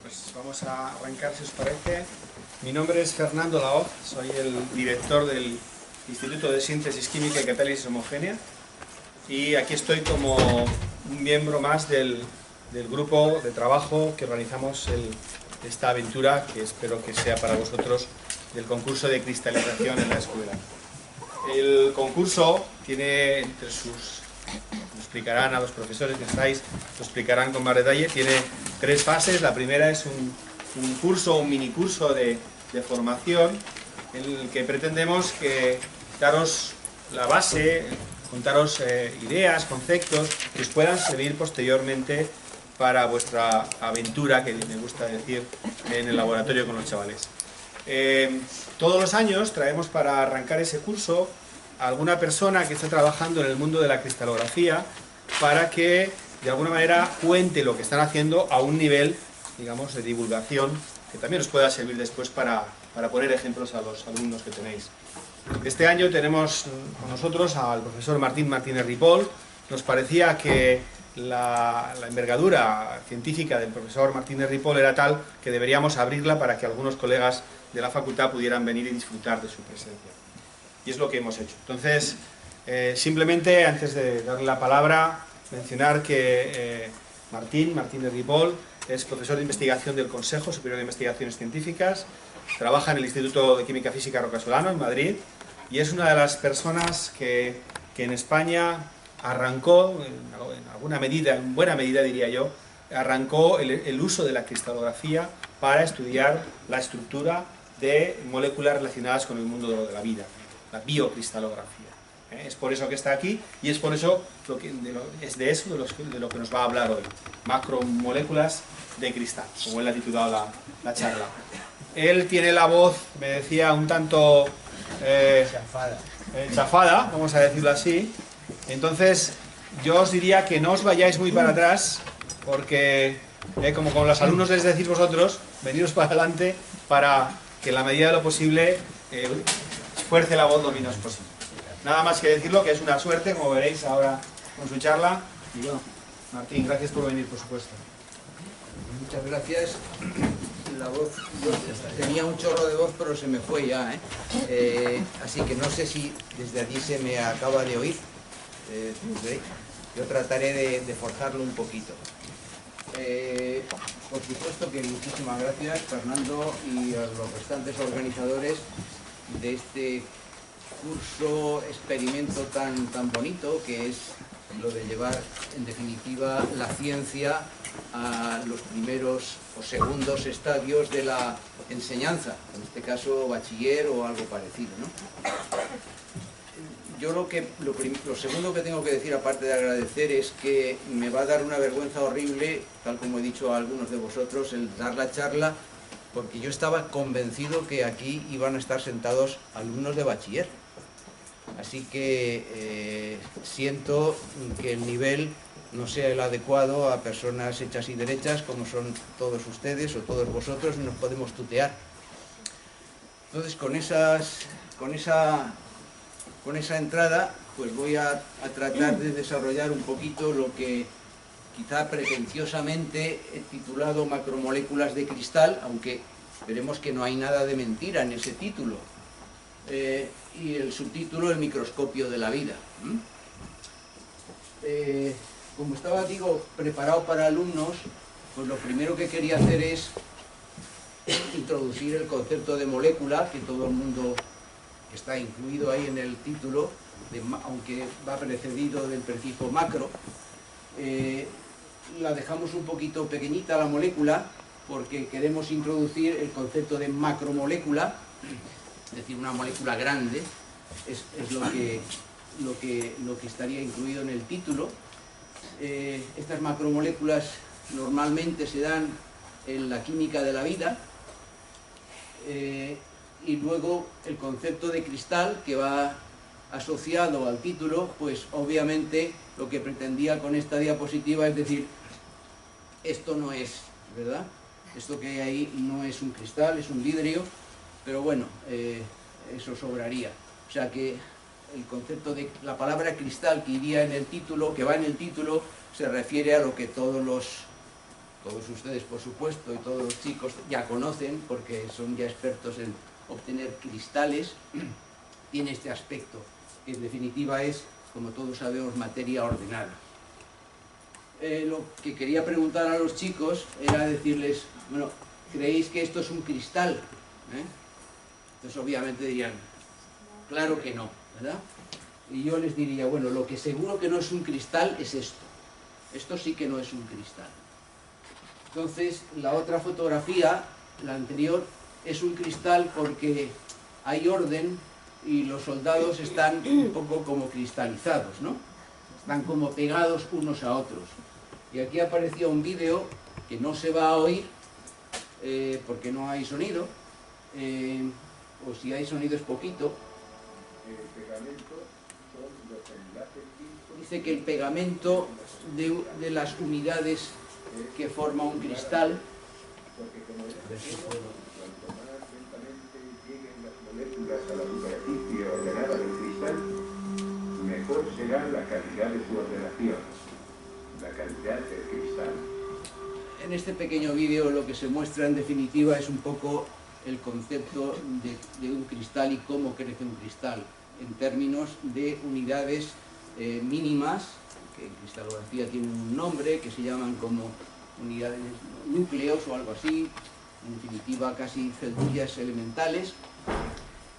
Pues vamos a arrancar, si os parece. Mi nombre es Fernando Laoz, soy el director del Instituto de Síntesis Química y Catálisis Homogénea y aquí estoy como un miembro más del grupo de trabajo que organizamos esta aventura, que espero que sea para vosotros, del concurso de cristalización en la escuela. El concurso tiene entre sus... Lo explicarán a los profesores que estáis, lo explicarán con más detalle. Tiene 3 fases. La primera es un curso, un mini curso de formación en el que pretendemos daros la base, contaros ideas, conceptos que os puedan servir posteriormente para vuestra aventura, que me gusta decir, en el laboratorio con los chavales. Todos los años traemos para arrancar ese curso a alguna persona que está trabajando en el mundo de la cristalografía para que de alguna manera cuente lo que están haciendo a un nivel, digamos, de divulgación que también os pueda servir después para poner ejemplos a los alumnos que tenéis. Este año tenemos con nosotros al profesor Martín Martínez Ripoll. Nos parecía que la envergadura científica del profesor Martínez Ripoll era tal que deberíamos abrirla para que algunos colegas de la facultad pudieran venir y disfrutar de su presencia. Y es lo que hemos hecho. Entonces, simplemente antes de darle la palabra, mencionar que Martínez Ripoll es profesor de investigación del Consejo Superior de Investigaciones Científicas, trabaja en el Instituto de Química Física Rocasolano en Madrid y es una de las personas que en España arrancó, en alguna medida, en buena medida diría yo, arrancó el uso de la cristalografía para estudiar la estructura de moléculas relacionadas con el mundo de la vida, la biocristalografía. Es por eso que está aquí y es por eso de lo que nos va a hablar hoy. Macromoléculas de cristal, como él ha titulado la charla. Él tiene la voz, me decía, un tanto chafada, vamos a decirlo así. Entonces, yo os diría que no os vayáis muy para atrás, porque, como con los alumnos les decís vosotros, veniros para adelante para que en la medida de lo posible fuerce la voz lo menos posible. Nada más que decirlo, que es una suerte, como veréis ahora con su charla. Y bueno, Martín, gracias por venir, por supuesto. Muchas gracias. La voz, yo tenía un chorro de voz, pero se me fue ya, así que no sé si desde allí se me acaba de oír. Yo trataré de forzarlo un poquito. Por supuesto que muchísimas gracias, Fernando, y a los restantes organizadores de este curso, experimento tan bonito que es lo de llevar en definitiva la ciencia a los primeros o segundos estadios de la enseñanza, en este caso bachiller o algo parecido, ¿no? Yo lo segundo que tengo que decir, aparte de agradecer, es que me va a dar una vergüenza horrible, tal como he dicho a algunos de vosotros, el dar la charla, porque yo estaba convencido que aquí iban a estar sentados alumnos de bachiller. Así que siento que el nivel no sea el adecuado a personas hechas y derechas como son todos ustedes o todos vosotros, y nos podemos tutear. Entonces, con esa entrada, pues voy a tratar de desarrollar un poquito lo que quizá pretenciosamente he titulado macromoléculas de cristal, aunque veremos que no hay nada de mentira en ese título. Y el subtítulo, el microscopio de la vida. Como estaba, digo, preparado para alumnos, pues lo primero que quería hacer es introducir el concepto de molécula, que todo el mundo está incluido ahí en el título, aunque va precedido del prefijo macro. La dejamos un poquito pequeñita la molécula, porque queremos introducir el concepto de macromolécula, es decir, una molécula grande, es lo que estaría incluido en el título. Estas macromoléculas normalmente se dan en la química de la vida, y luego el concepto de cristal, que va asociado al título, pues obviamente lo que pretendía con esta diapositiva es decir, esto no es, ¿verdad? Esto que hay ahí no es un cristal, es un vidrio, pero bueno, eso sobraría. O sea que el concepto de la palabra cristal que iría en el título, que va en el título, se refiere a lo que todos todos ustedes por supuesto y todos los chicos ya conocen porque son ya expertos en obtener cristales, tiene este aspecto, que en definitiva es, como todos sabemos, materia ordenada. Lo que quería preguntar a los chicos era decirles, bueno, ¿creéis que esto es un cristal? Entonces obviamente dirían, claro que no, ¿verdad? Y yo les diría, bueno, lo que seguro que no es un cristal es esto. Esto sí que no es un cristal. Entonces, la otra fotografía, la anterior, es un cristal porque hay orden y los soldados están un poco como cristalizados, ¿no? Están como pegados unos a otros. Y aquí aparecía un vídeo que no se va a oír porque no hay sonido, o si hay sonido es poquito. Dice que el pegamento de las unidades que forma un cristal, a la superficie ordenada del cristal, mejor será la calidad de su ordenación, la calidad del cristal. En este pequeño vídeo lo que se muestra en definitiva es un poco el concepto de un cristal y cómo crece un cristal, en términos de unidades mínimas, que en cristalografía tienen un nombre, que se llaman como unidades núcleos o algo así, en definitiva casi celdillas elementales,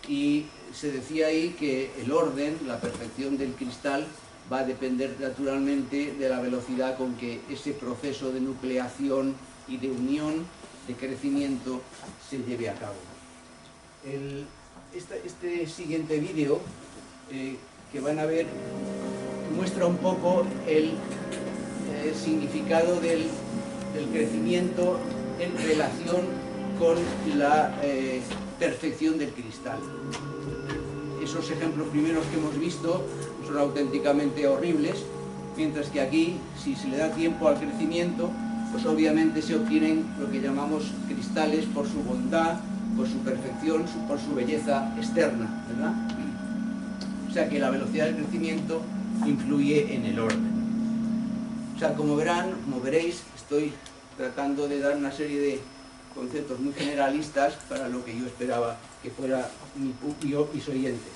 y se decía ahí que el orden, la perfección del cristal, va a depender naturalmente de la velocidad con que ese proceso de nucleación y de unión, de crecimiento, se lleve a cabo. Este siguiente vídeo que van a ver muestra un poco el significado del crecimiento en relación con la perfección del cristal. Esos ejemplos primeros que hemos visto son auténticamente horribles, mientras que aquí, si se le da tiempo al crecimiento, pues obviamente se obtienen lo que llamamos cristales por su bondad, por su perfección, por su belleza externa, ¿verdad? O sea que la velocidad del crecimiento influye en el orden. O sea, como verán, como veréis, estoy tratando de dar una serie de conceptos muy generalistas para lo que yo esperaba que fuera mis oyentes.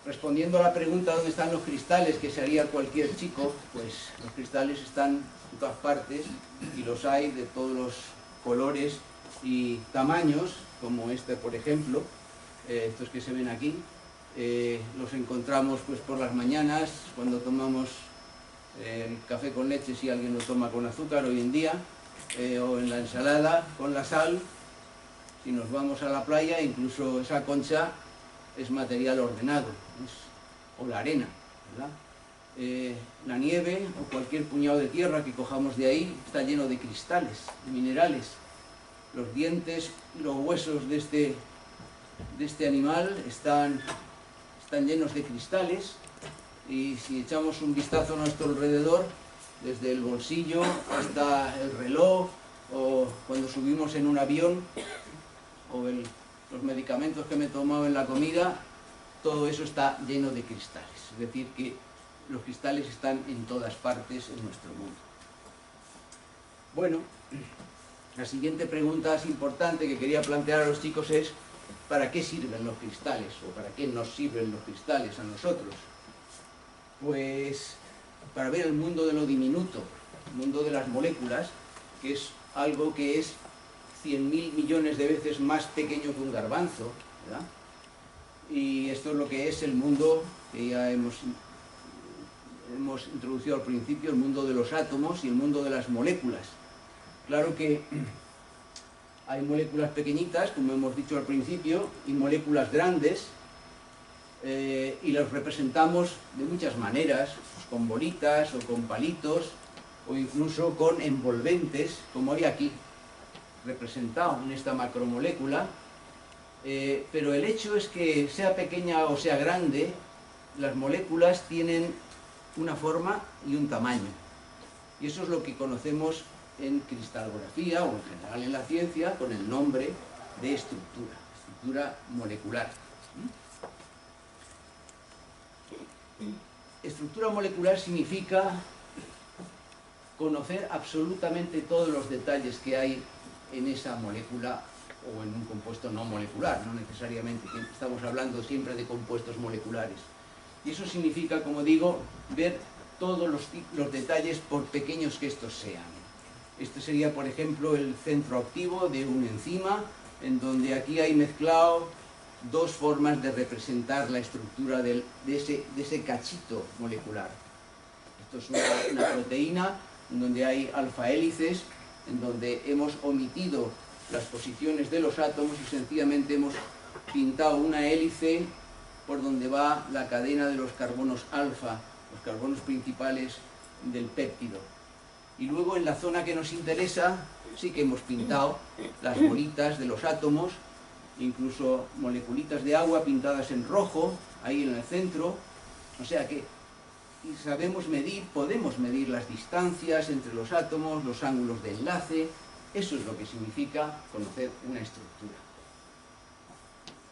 Respondiendo a la pregunta ¿dónde están los cristales?, que se haría cualquier chico, pues los cristales están en todas partes y los hay de todos los colores y tamaños, como este por ejemplo, estos que se ven aquí. Los encontramos pues por las mañanas cuando tomamos el café con leche, si alguien lo toma con azúcar hoy en día, o en la ensalada con la sal. Si nos vamos a la playa, incluso esa concha es material ordenado, o la arena, ¿verdad? La nieve o cualquier puñado de tierra que cojamos de ahí está lleno de cristales, de minerales. Los dientes y los huesos de este animal están llenos de cristales, y si echamos un vistazo a nuestro alrededor, desde el bolsillo hasta el reloj, o cuando subimos en un avión, o los medicamentos que me he tomado en la comida, todo eso está lleno de cristales. Es decir, que los cristales están en todas partes en nuestro mundo. Bueno, la siguiente pregunta es importante que quería plantear a los chicos es ¿para qué sirven los cristales? ¿O para qué nos sirven los cristales a nosotros? Pues para ver el mundo de lo diminuto, el mundo de las moléculas, que es algo que es 100.000 millones de veces más pequeño que un garbanzo, ¿verdad? Y esto es lo que es el mundo que ya hemos introducido al principio, el mundo de los átomos y el mundo de las moléculas. Claro que hay moléculas pequeñitas, como hemos dicho al principio, y moléculas grandes, y las representamos de muchas maneras, pues con bolitas o con palitos, o incluso con envolventes, como hay aquí representado en esta macromolécula. Pero el hecho es que sea pequeña o sea grande, las moléculas tienen una forma y un tamaño. Y eso es lo que conocemos en cristalografía o en general en la ciencia con el nombre de estructura molecular. Estructura molecular significa conocer absolutamente todos los detalles que hay en esa molécula o en un compuesto no molecular, no necesariamente, estamos hablando siempre de compuestos moleculares. Y eso significa, como digo, ver todos los detalles por pequeños que estos sean. Este sería, por ejemplo, el centro activo de una enzima, en donde aquí hay mezclado dos formas de representar la estructura de ese cachito molecular. Esto es una proteína en donde hay alfa hélices, en donde hemos omitido las posiciones de los átomos y sencillamente hemos pintado una hélice por donde va la cadena de los carbonos alfa, los carbonos principales del péptido. Y luego en la zona que nos interesa sí que hemos pintado las bolitas de los átomos, incluso moleculitas de agua pintadas en rojo, ahí en el centro. O sea que sabemos medir, podemos medir las distancias entre los átomos, los ángulos de enlace. Eso es lo que significa conocer una estructura.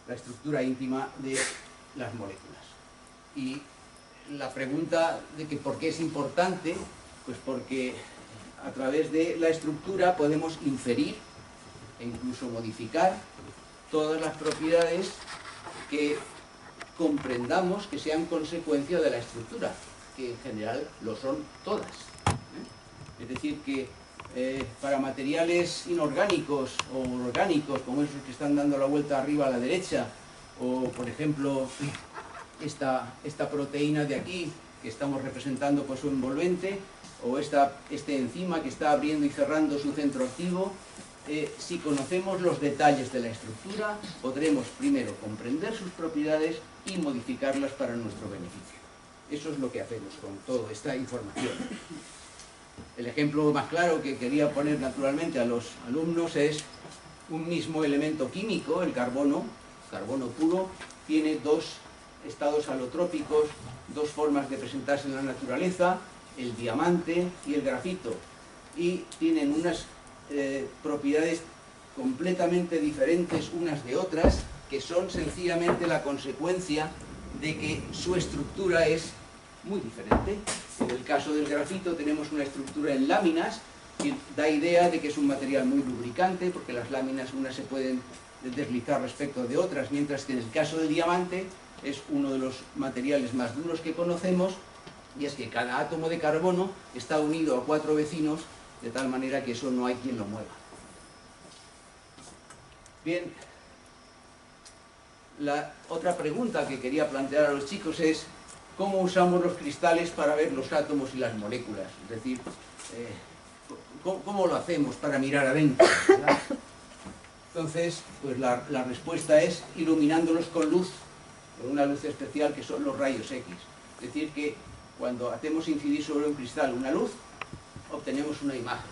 La estructura íntima de las moléculas. Y la pregunta de que por qué es importante, pues porque a través de la estructura podemos inferir e incluso modificar todas las propiedades que comprendamos que sean consecuencia de la estructura, que en general lo son todas. Es decir, que para materiales inorgánicos o orgánicos, como esos que están dando la vuelta arriba a la derecha, o por ejemplo esta proteína de aquí, que estamos representando por su envolvente, o este enzima que está abriendo y cerrando su centro activo, si conocemos los detalles de la estructura, podremos primero comprender sus propiedades y modificarlas para nuestro beneficio. Eso es lo que hacemos con toda esta información. El ejemplo más claro que quería poner naturalmente a los alumnos es un mismo elemento químico, el carbono puro, tiene dos estados alotrópicos, dos formas de presentarse en la naturaleza, el diamante y el grafito, y tienen unas propiedades completamente diferentes unas de otras, que son sencillamente la consecuencia de que su estructura es muy diferente. En el caso del grafito tenemos una estructura en láminas que da idea de que es un material muy lubricante, porque las láminas unas se pueden deslizar respecto de otras, mientras que en el caso del diamante es uno de los materiales más duros que conocemos, y es que cada átomo de carbono está unido a 4 vecinos, de tal manera que eso no hay quien lo mueva. Bien, la otra pregunta que quería plantear a los chicos es ¿cómo usamos los cristales para ver los átomos y las moléculas? Es decir, ¿cómo lo hacemos para mirar adentro, ¿verdad? Entonces, pues la respuesta es iluminándolos con luz, con una luz especial que son los rayos X. Es decir, que cuando hacemos incidir sobre un cristal una luz, obtenemos una imagen.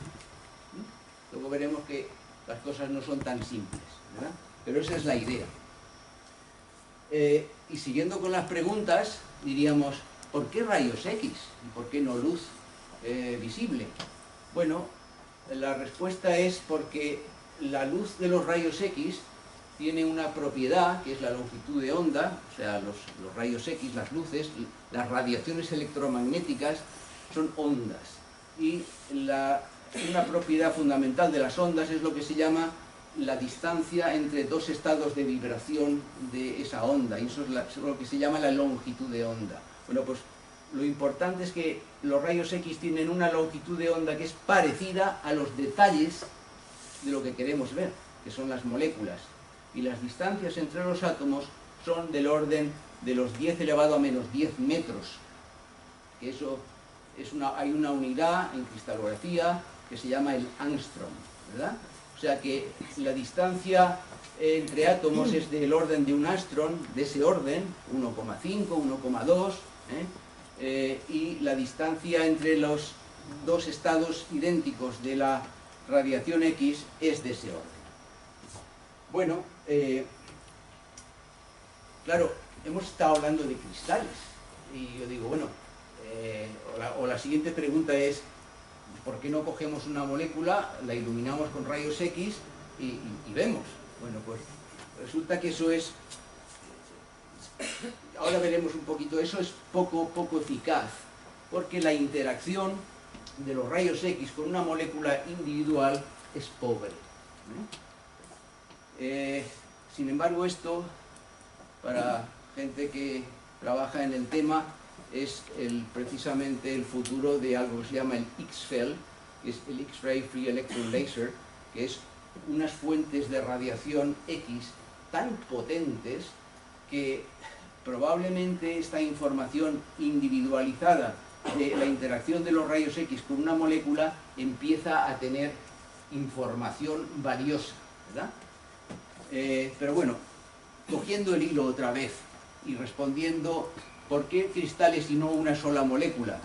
Luego veremos que las cosas no son tan simples, ¿verdad? Pero esa es la idea. Y siguiendo con las preguntas, diríamos, ¿por qué rayos X? ¿Y por qué no luz visible? Bueno, la respuesta es porque la luz de los rayos X tiene una propiedad, que es la longitud de onda, o sea, los rayos X, las luces, las radiaciones electromagnéticas son ondas. Y una propiedad fundamental de las ondas es lo que se llama la distancia entre dos estados de vibración de esa onda, y eso es lo que se llama la longitud de onda. Bueno, pues lo importante es que los rayos X tienen una longitud de onda que es parecida a los detalles de lo que queremos ver, que son las moléculas. Y las distancias entre los átomos son del orden de los 10 elevado a menos 10 metros. Que eso hay una unidad en cristalografía que se llama el ángstrom, ¿verdad? O sea que la distancia entre átomos es del orden de un ángstrom, de ese orden, 1,5, 1,2, y la distancia entre los dos estados idénticos de la radiación X es de ese orden. Bueno, claro, hemos estado hablando de cristales, y yo digo, bueno, la siguiente pregunta es, ¿por qué no cogemos una molécula, la iluminamos con rayos X y vemos? Bueno, pues resulta que eso es, ahora veremos un poquito, eso es poco eficaz, porque la interacción de los rayos X con una molécula individual es pobre. Sin embargo, esto, para gente que trabaja en el tema, es precisamente el futuro de algo que se llama el X-FEL, que es el X-Ray Free Electron Laser, que es unas fuentes de radiación X tan potentes que probablemente esta información individualizada de la interacción de los rayos X con una molécula empieza a tener información valiosa, ¿verdad? Pero bueno, cogiendo el hilo otra vez y respondiendo ¿por qué cristales y no una sola molécula?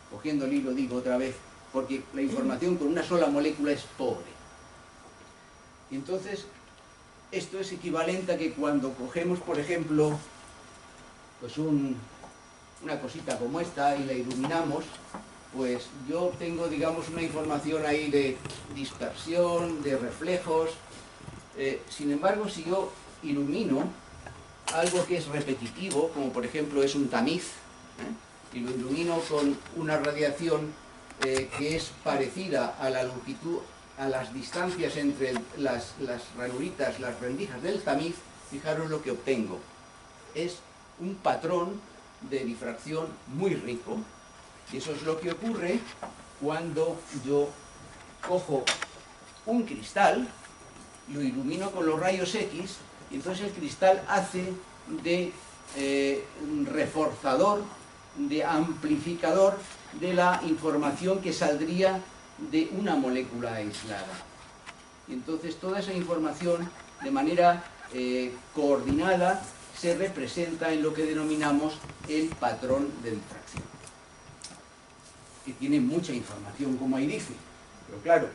Cogiendo el hilo digo otra vez, porque la información con una sola molécula es pobre. Y entonces, esto es equivalente a que cuando cogemos, por ejemplo, pues una cosita como esta y la iluminamos, pues yo obtengo, digamos, una información ahí de dispersión, de reflejos. Sin embargo, si yo ilumino algo que es repetitivo, como por ejemplo es un tamiz, y lo ilumino con una radiación que es parecida a la longitud, a las distancias entre las ranuritas, las rendijas del tamiz, fijaros lo que obtengo. Es un patrón de difracción muy rico, y eso es lo que ocurre cuando yo cojo un cristal, lo ilumino con los rayos X, y entonces el cristal hace de reforzador, de amplificador de la información que saldría de una molécula aislada. Y entonces toda esa información, de manera coordinada, se representa en lo que denominamos el patrón de difracción, que tiene mucha información, como ahí dice. Pero claro,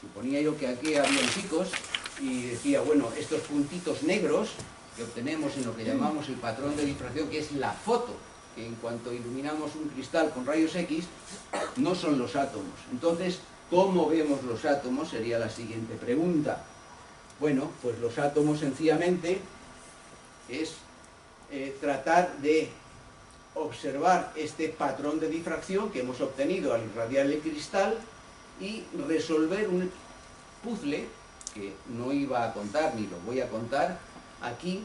suponía yo que aquí había chicos y decía, bueno, estos puntitos negros que obtenemos en lo que llamamos el patrón de difracción, que es la foto, que en cuanto iluminamos un cristal con rayos X, no son los átomos. Entonces, ¿cómo vemos los átomos? Sería la siguiente pregunta. Bueno, pues los átomos sencillamente es tratar de observar este patrón de difracción que hemos obtenido al irradiar el cristal y resolver un puzzle que no iba a contar ni lo voy a contar aquí.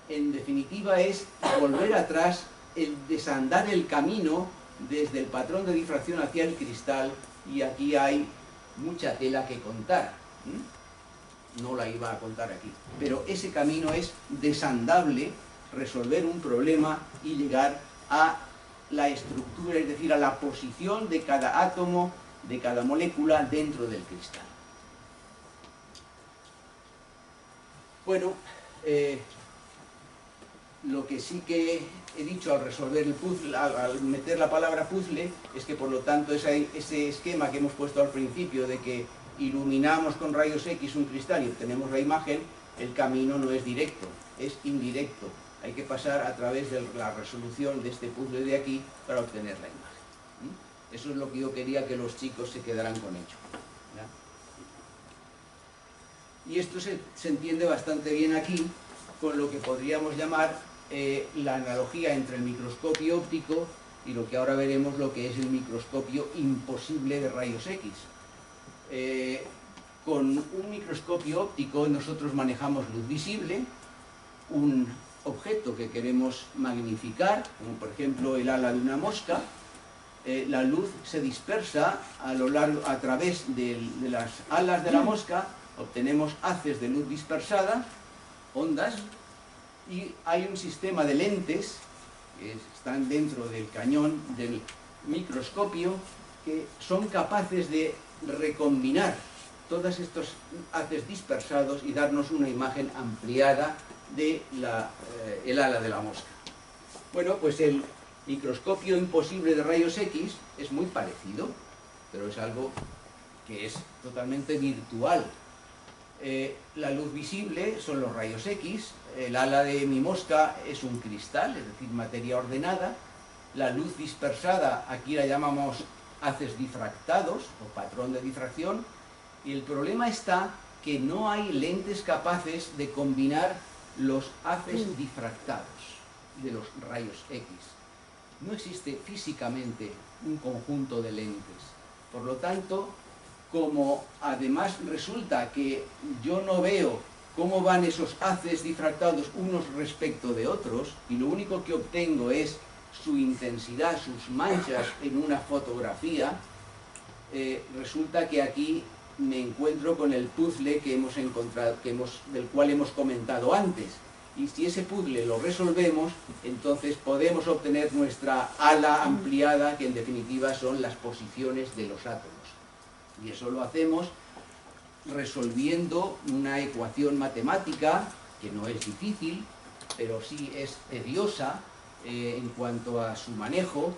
En definitiva es volver atrás, el desandar el camino desde el patrón de difracción hacia el cristal, y aquí hay mucha tela que contar. No la iba a contar aquí, pero ese camino es desandable, resolver un problema y llegar a la estructura, es decir, a la posición de cada átomo, de cada molécula dentro del cristal. Bueno, lo que sí que he dicho al resolver el puzzle, al meter la palabra puzzle, es que por lo tanto ese esquema que hemos puesto al principio de que iluminamos con rayos X un cristal y obtenemos la imagen, el camino no es directo, es indirecto. Hay que pasar a través de la resolución de este puzzle de aquí para obtener la imagen. Eso es lo que yo quería que los chicos se quedaran con ello. ¿Ya? Y esto se entiende bastante bien aquí con lo que podríamos llamar la analogía entre el microscopio óptico y lo que ahora veremos, lo que es el microscopio imposible de rayos X. Con un microscopio óptico nosotros manejamos luz visible, un objeto que queremos magnificar, como por ejemplo el ala de una mosca. La luz se dispersa a través de las alas de la mosca, obtenemos haces de luz dispersada, ondas, y hay un sistema de lentes que están dentro del cañón del microscopio que son capaces de recombinar todos estos haces dispersados y darnos una imagen ampliada de el ala de la mosca. Bueno, pues el microscopio imposible de rayos X es muy parecido, pero es algo que es totalmente virtual. La luz visible son los rayos X, el ala de mi mosca es un cristal, es decir, materia ordenada. La luz dispersada, aquí la llamamos haces difractados o patrón de difracción, y el problema está que no hay lentes capaces de combinar los haces difractados de los rayos X. no existe físicamente un conjunto de lentes. Por lo tanto, como además resulta que yo no veo cómo van esos haces difractados unos respecto de otros, y lo único que obtengo es su intensidad, sus manchas en una fotografía, resulta que aquí me encuentro con el puzzle que hemos encontrado, del cual hemos comentado antes. Y si ese puzzle lo resolvemos, entonces podemos obtener nuestra ala ampliada, que en definitiva son las posiciones de los átomos. Y eso lo hacemos resolviendo una ecuación matemática, que no es difícil, pero sí es tediosa en cuanto a su manejo,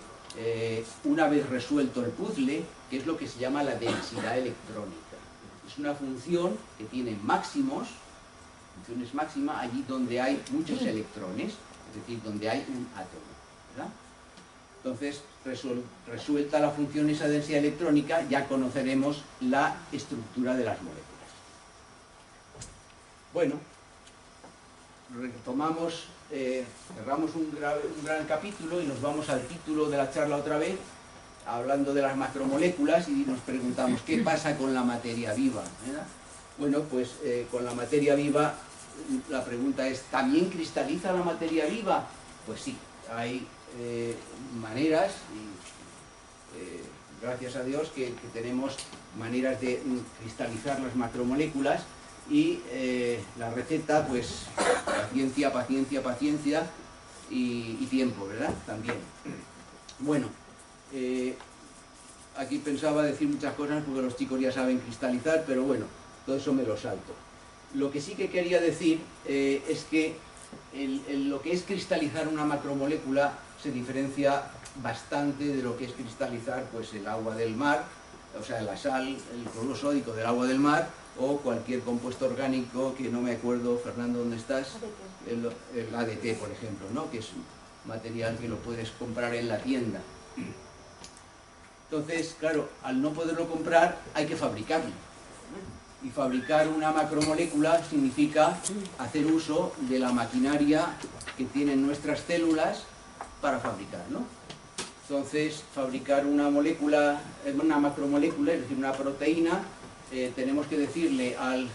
una vez resuelto el puzzle, que es lo que se llama la densidad electrónica. Es una función que tiene máximos, funciones máxima allí donde hay muchos electrones, es decir, donde hay un átomo, ¿verdad? Entonces, resuelta la función esa densidad electrónica, ya conoceremos la estructura de las moléculas. Bueno, retomamos, cerramos un gran capítulo y nos vamos al título de la charla otra vez, hablando de las macromoléculas, y nos preguntamos qué pasa con la materia viva, ¿verdad? Bueno, pues con la materia viva la pregunta es, ¿también cristaliza la materia viva? Pues sí, hay maneras, y gracias a Dios que tenemos maneras de cristalizar las macromoléculas, y la receta, pues paciencia, paciencia, paciencia y tiempo, ¿verdad? También. Bueno, aquí pensaba decir muchas cosas porque los chicos ya saben cristalizar, pero bueno, todo eso me lo salto. Lo que sí que quería decir es que lo que es cristalizar una macromolécula se diferencia bastante de lo que es cristalizar pues el agua del mar, o sea, la sal, el cloruro sódico del agua del mar, o cualquier compuesto orgánico que no me acuerdo, Fernando, ¿dónde estás? El ADT, por ejemplo, ¿no? Que es un material que lo puedes comprar en la tienda. Entonces, claro, al no poderlo comprar hay que fabricarlo. Y fabricar una macromolécula significa hacer uso de la maquinaria que tienen nuestras células para fabricar, ¿no? Entonces, fabricar una molécula, una macromolécula, es decir, una proteína, tenemos que decirle al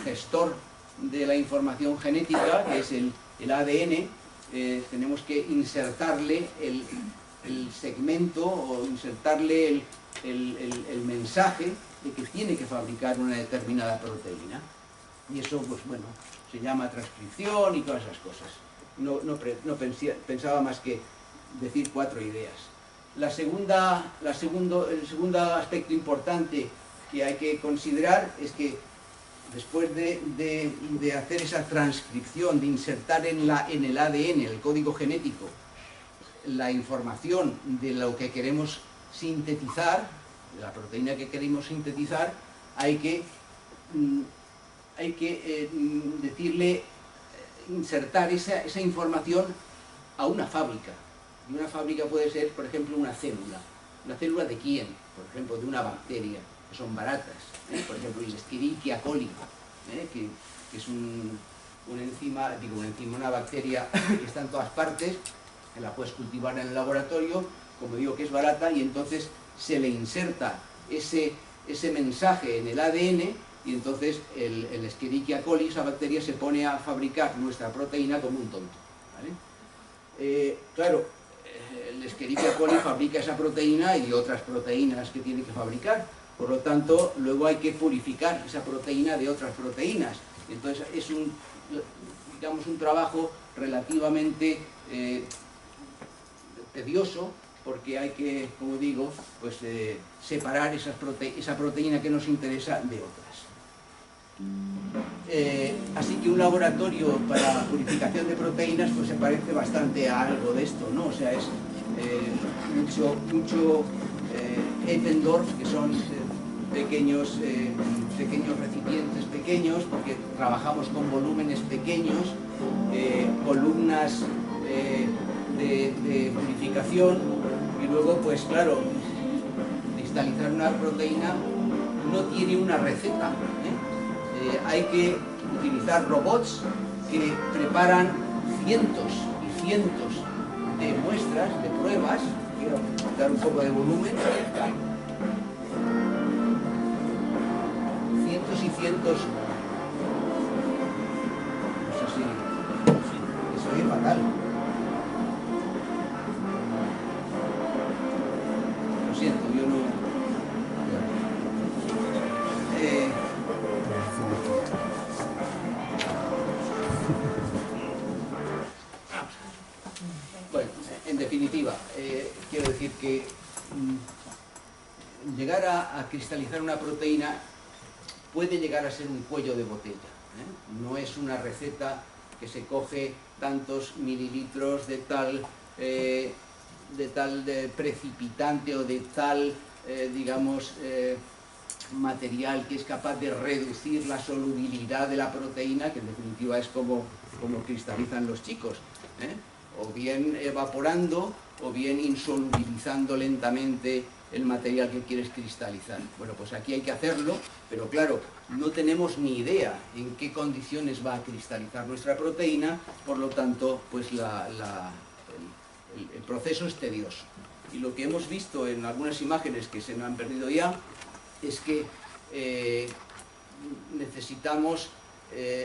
gestor de la información genética, que es el ADN, tenemos que insertarle el segmento o insertarle el mensaje de que tiene que fabricar una determinada proteína. Y eso, pues bueno, se llama transcripción y todas esas cosas. No pensaba más que decir 4 ideas. El segundo aspecto importante que hay que considerar es que después de hacer esa transcripción, de insertar en el ADN, el código genético, la información de lo que queremos sintetizar, de la proteína que queremos sintetizar, hay que decirle, insertar esa información a una fábrica. Y una fábrica puede ser, por ejemplo, una célula. ¿Una célula de quién? Por ejemplo, de una bacteria, que son baratas. Por ejemplo, el Escherichia coli, que es una bacteria que está en todas partes, que la puedes cultivar en el laboratorio, como digo, que es barata, y entonces se le inserta ese mensaje en el ADN, y entonces el Escherichia coli, esa bacteria, se pone a fabricar nuestra proteína como un tonto, ¿vale? Claro, el Escherichia coli fabrica esa proteína y otras proteínas que tiene que fabricar, por lo tanto, luego hay que purificar esa proteína de otras proteínas. Entonces es un trabajo relativamente tedioso, porque hay que, como digo, pues separar esa proteína que nos interesa de otras. Así que un laboratorio para purificación de proteínas pues se parece bastante a algo de esto, ¿no? O sea, es mucho Eppendorf, que son pequeños recipientes pequeños, porque trabajamos con volúmenes pequeños, columnas de purificación, y luego, pues claro, cristalizar una proteína no tiene una receta, hay que utilizar robots que preparan cientos y cientos de muestras, de pruebas. Quiero dar un poco de volumen. Cientos y cientos. No sé si eso es fatal. Lo siento, yo no. Bueno, en definitiva, quiero decir que llegar a cristalizar una proteína puede llegar a ser un cuello de botella, ¿eh? No es una receta que se coge tantos mililitros de tal precipitante o de tal, digamos, material que es capaz de reducir la solubilidad de la proteína, que en definitiva es como cristalizan los chicos, ¿eh? O bien evaporando o bien insolubilizando lentamente el material que quieres cristalizar. Bueno, pues aquí hay que hacerlo, pero claro, no tenemos ni idea en qué condiciones va a cristalizar nuestra proteína, por lo tanto, pues el proceso es tedioso. Y lo que hemos visto en algunas imágenes que se me han perdido ya, es que necesitamos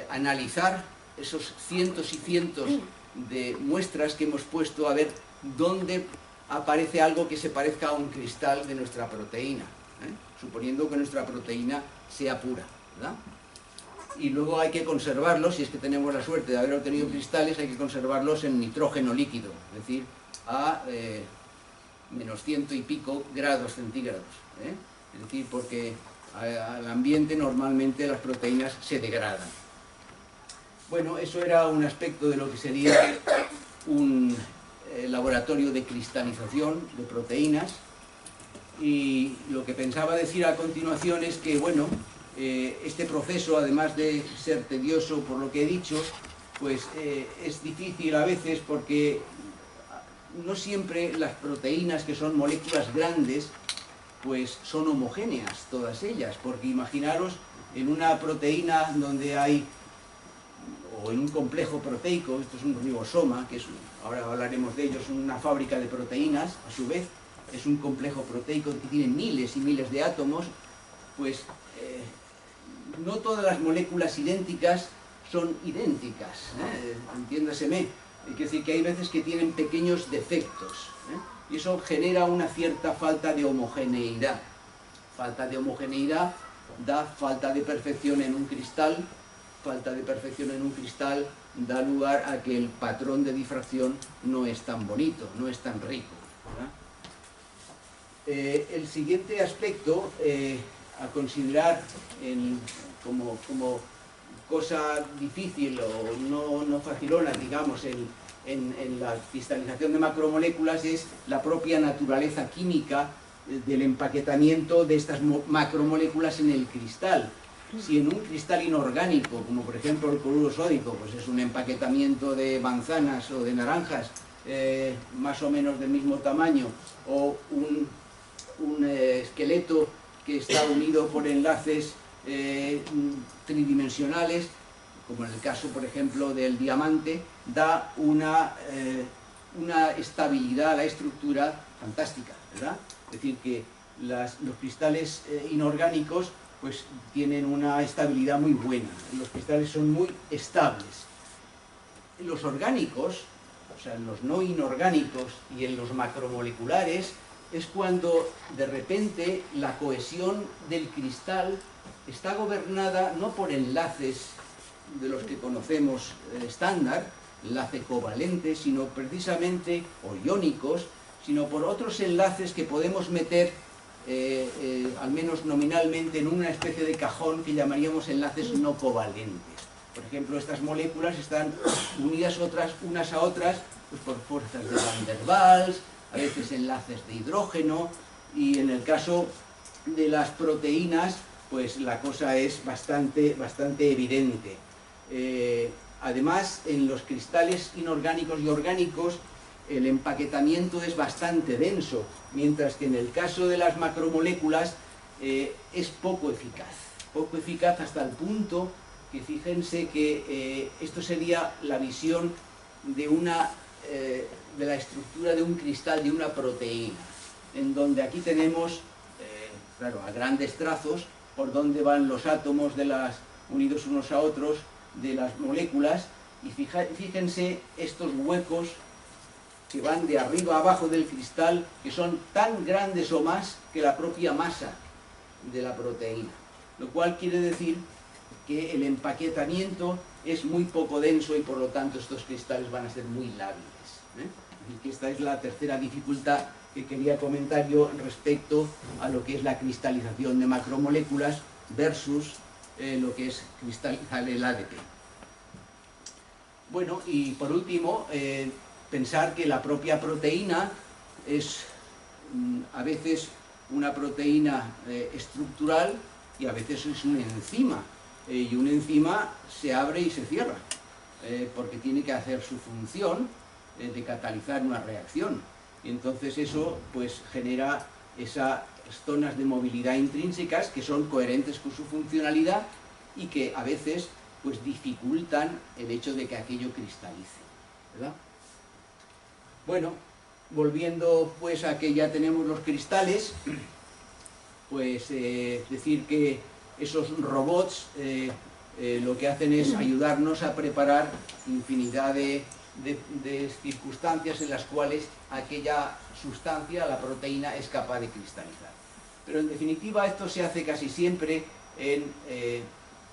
analizar esos cientos y cientos de muestras que hemos puesto a ver dónde aparece algo que se parezca a un cristal de nuestra proteína, ¿eh? Suponiendo que nuestra proteína sea pura, ¿verdad? Y luego hay que conservarlos, si es que tenemos la suerte de haber obtenido cristales, hay que conservarlos en nitrógeno líquido, es decir, a menos 100 y pico grados centígrados, ¿eh? Es decir, porque al ambiente normalmente las proteínas se degradan. Bueno, eso era un aspecto de lo que sería un laboratorio de cristalización de proteínas, y lo que pensaba decir a continuación es que, bueno, este proceso, además de ser tedioso por lo que he dicho, pues es difícil a veces porque no siempre las proteínas, que son moléculas grandes, pues son homogéneas todas ellas, porque imaginaros en una proteína donde hay, o en un complejo proteico, esto es un ribosoma, que es, ahora hablaremos de ello, es una fábrica de proteínas, a su vez es un complejo proteico que tiene miles y miles de átomos, pues no todas las moléculas idénticas son idénticas, entiéndaseme, es decir, que hay veces que tienen pequeños defectos, y eso genera una cierta falta de homogeneidad. Falta de homogeneidad da falta de perfección en un cristal, falta de perfección en un cristal da lugar a que el patrón de difracción no es tan bonito, no es tan rico, ¿verdad? El siguiente aspecto a considerar como cosa difícil o no facilona, digamos, en la cristalización de macromoléculas es la propia naturaleza química del empaquetamiento de estas macromoléculas en el cristal. Si en un cristal inorgánico, como por ejemplo el cloruro sódico, pues es un empaquetamiento de manzanas o de naranjas, más o menos del mismo tamaño, o un esqueleto que está unido por enlaces tridimensionales, como en el caso, por ejemplo, del diamante, da una estabilidad a la estructura fantástica, ¿verdad? Es decir, que los cristales inorgánicos pues tienen una estabilidad muy buena, los cristales son muy estables. Los orgánicos, o sea, en los no inorgánicos y en los macromoleculares, es cuando de repente la cohesión del cristal está gobernada no por enlaces de los que conocemos estándar, enlace covalente, sino precisamente, o iónicos, sino por otros enlaces que podemos meter, al menos nominalmente, en una especie de cajón que llamaríamos enlaces no covalentes. Por ejemplo, estas moléculas están unidas unas a otras pues por fuerzas de Van der Waals, a veces enlaces de hidrógeno, y en el caso de las proteínas, pues la cosa es bastante evidente. Además, en los cristales inorgánicos y orgánicos, el empaquetamiento es bastante denso, mientras que en el caso de las macromoléculas es poco eficaz hasta el punto que fíjense que esto sería la visión de una de la estructura de un cristal, de una proteína, en donde aquí tenemos, claro, a grandes trazos, por dónde van los átomos unidos unos a otros de las moléculas, y fíjense estos huecos que van de arriba a abajo del cristal, que son tan grandes o más que la propia masa de la proteína, lo cual quiere decir que el empaquetamiento es muy poco denso y por lo tanto estos cristales van a ser muy lábiles, ¿eh? Así que esta es la tercera dificultad que quería comentar yo respecto a lo que es la cristalización de macromoléculas versus lo que es cristalizar el ADP. Bueno, y por último, pensar que la propia proteína es a veces una proteína estructural y a veces es una enzima. Y una enzima se abre y se cierra, porque tiene que hacer su función de catalizar una reacción. Y entonces eso pues genera esas zonas de movilidad intrínsecas que son coherentes con su funcionalidad y que a veces pues dificultan el hecho de que aquello cristalice, ¿verdad? Bueno, volviendo pues a que ya tenemos los cristales, pues decir que esos robots lo que hacen es ayudarnos a preparar infinidad de circunstancias en las cuales aquella sustancia, la proteína, es capaz de cristalizar. Pero en definitiva esto se hace casi siempre en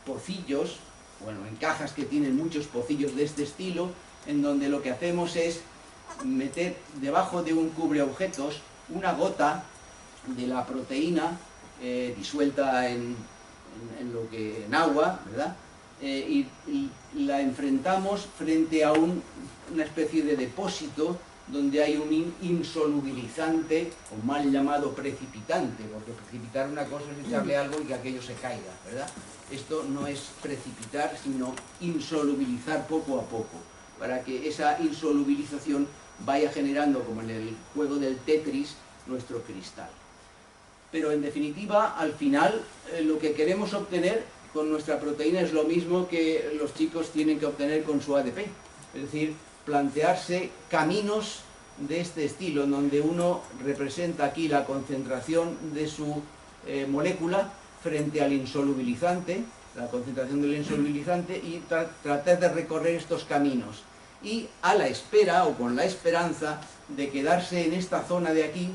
pocillos, bueno, en cajas que tienen muchos pocillos de este estilo, en donde lo que hacemos es meter debajo de un cubreobjetos una gota de la proteína disuelta en agua, ¿verdad? Y la enfrentamos frente a una especie de depósito donde hay un insolubilizante, o mal llamado precipitante, porque precipitar una cosa es echarle algo y que aquello se caiga, ¿verdad? Esto no es precipitar, sino insolubilizar poco a poco, para que esa insolubilización vaya generando, como en el juego del Tetris, nuestro cristal. Pero en definitiva, al final, lo que queremos obtener con nuestra proteína es lo mismo que los chicos tienen que obtener con su ADP. Es decir, plantearse caminos de este estilo, en donde uno representa aquí la concentración de su molécula frente al insolubilizante, la concentración del insolubilizante, y tratar de recorrer estos caminos. Y a la espera, o con la esperanza, de quedarse en esta zona de aquí,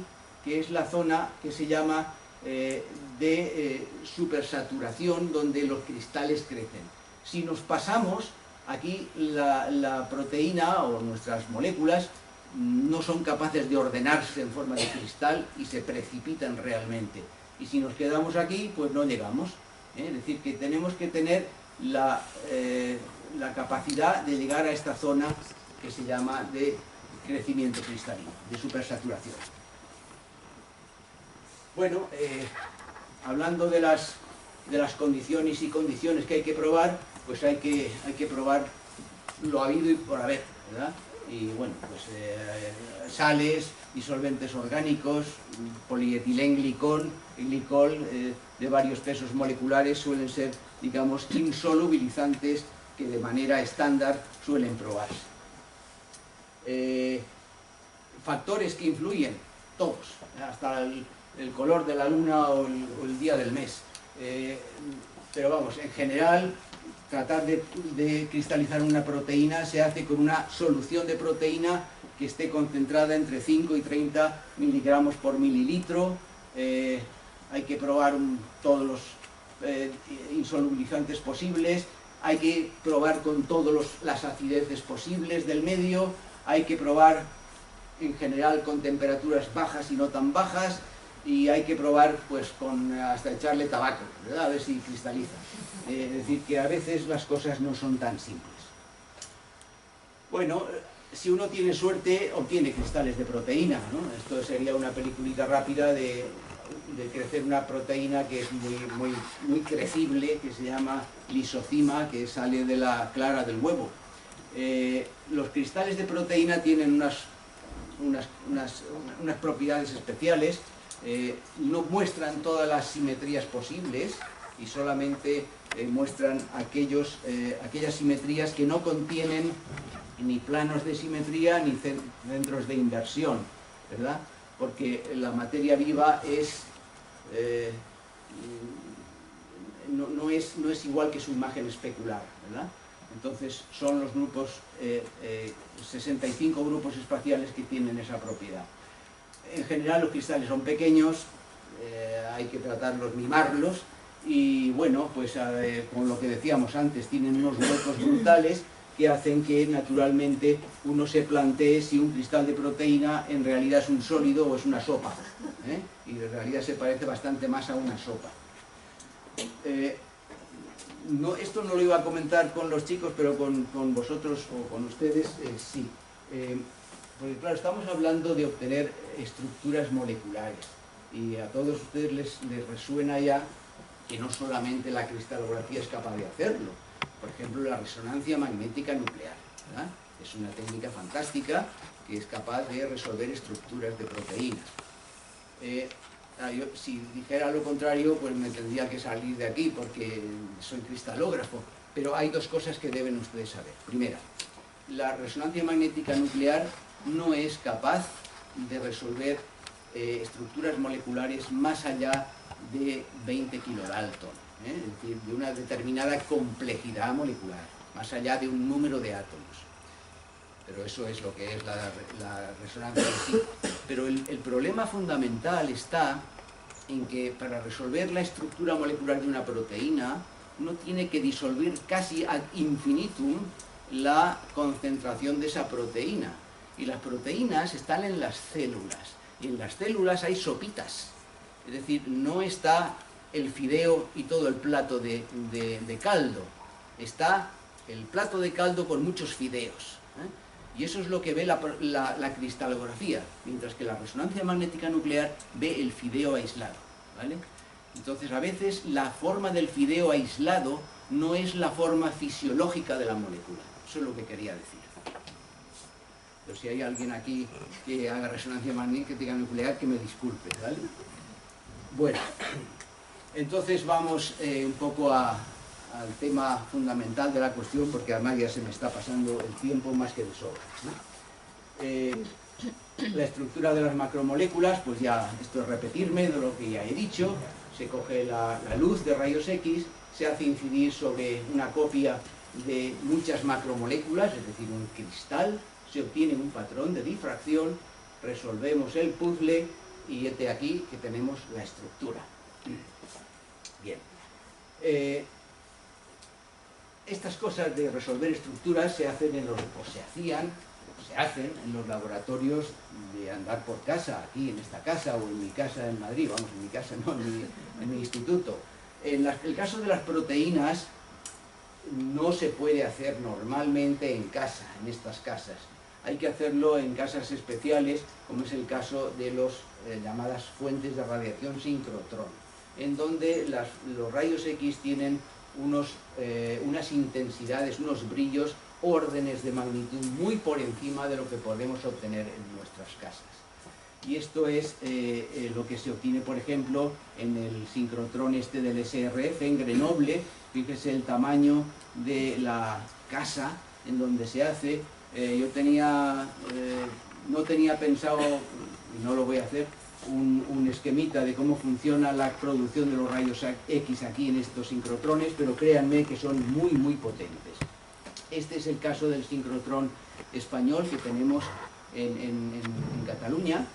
que es la zona que se llama de supersaturación, donde los cristales crecen. Si nos pasamos, aquí la proteína o nuestras moléculas no son capaces de ordenarse en forma de cristal y se precipitan realmente. Y si nos quedamos aquí, pues no llegamos. Es decir, que tenemos que tener la capacidad de llegar a esta zona que se llama de crecimiento cristalino, de supersaturación. Bueno, hablando de las condiciones y condiciones que hay que probar, pues hay que probar lo habido y por haber, ¿verdad? Y bueno, pues sales, disolventes orgánicos, polietilenglicol, glicol de varios pesos moleculares suelen ser, digamos, insolubilizantes que de manera estándar suelen probarse. Factores que influyen, todos, hasta el color de la luna o el día del mes. Pero vamos, en general, tratar de cristalizar una proteína se hace con una solución de proteína que esté concentrada entre 5 y 30 miligramos por mililitro. Hay que probar todos los insolubilizantes posibles, hay que probar con todas las acideces posibles del medio, hay que probar en general con temperaturas bajas y no tan bajas, y hay que probar pues hasta echarle tabaco, ¿verdad? A ver si cristaliza. Es decir, que a veces las cosas no son tan simples. Bueno, si uno tiene suerte, obtiene cristales de proteína, ¿no? Esto sería una peliculita rápida de crecer una proteína que es muy crecible, que se llama lisocima, que sale de la clara del huevo. Los cristales de proteína tienen unas propiedades especiales. No muestran todas las simetrías posibles y solamente muestran aquellas simetrías que no contienen ni planos de simetría, ni centros de inversión, ¿verdad? Porque la materia viva no es igual que su imagen especular, ¿verdad? Entonces son los grupos, 65 grupos espaciales que tienen esa propiedad. En general los cristales son pequeños, hay que tratarlos, mimarlos, y bueno, pues con lo que decíamos antes, tienen unos huecos brutales que hacen que naturalmente uno se plantee si un cristal de proteína en realidad es un sólido o es una sopa, ¿eh? Y en realidad se parece bastante más a una sopa. Esto no lo iba a comentar con los chicos, pero con vosotros o con ustedes sí. Porque claro, estamos hablando de obtener estructuras moleculares y a todos ustedes les resuena ya que no solamente la cristalografía es capaz de hacerlo. Por ejemplo, la resonancia magnética nuclear, ¿verdad? Es una técnica fantástica que es capaz de resolver estructuras de proteínas. Si dijera lo contrario, pues me tendría que salir de aquí porque soy cristalógrafo. Pero hay dos cosas que deben ustedes saber. Primera, la resonancia magnética nuclear no es capaz de resolver estructuras moleculares más allá de 20 kilodalton, es decir, de una determinada complejidad molecular, más allá de un número de átomos. Pero eso es lo que es la resonancia en sí. Pero el problema fundamental está en que para resolver la estructura molecular de una proteína uno tiene que disolver casi ad infinitum la concentración de esa proteína. Y las proteínas están en las células, y en las células hay sopitas. Es decir, no está el fideo y todo el plato de caldo, está el plato de caldo con muchos fideos, ¿eh? Y eso es lo que ve la cristalografía, mientras que la resonancia magnética nuclear ve el fideo aislado, ¿vale? Entonces, a veces la forma del fideo aislado no es la forma fisiológica de la molécula. Eso es lo que quería decir. Pero si hay alguien aquí que haga resonancia magnética nuclear, que me disculpe, ¿vale? Bueno, entonces vamos un poco al tema fundamental de la cuestión, porque además ya se me está pasando el tiempo más que de sobra, ¿no? La estructura de las macromoléculas, pues ya esto es repetirme de lo que ya he dicho. Se coge la luz de rayos X, se hace incidir sobre una copia de muchas macromoléculas, es decir, un cristal, se obtiene un patrón de difracción, resolvemos el puzzle y este aquí que tenemos la estructura. Bien. Estas cosas de resolver estructuras se hacen se hacen en los laboratorios de andar por casa, aquí en esta casa o en mi casa en Madrid, vamos, en mi casa no, en mi instituto. En el caso de las proteínas no se puede hacer normalmente en casa, en estas casas. Hay que hacerlo en casas especiales, como es el caso de los llamadas fuentes de radiación sincrotrón, en donde los rayos X tienen unas intensidades, unos brillos, órdenes de magnitud muy por encima de lo que podemos obtener en nuestras casas. Y esto es lo que se obtiene, por ejemplo, en el sincrotrón este del SRF, en Grenoble. Fíjese el tamaño de la casa en donde se hace. Yo no tenía pensado, y no lo voy a hacer, un esquemita de cómo funciona la producción de los rayos X aquí en estos sincrotrones, pero créanme que son muy, muy potentes. Este es el caso del sincrotrón español que tenemos en Cataluña,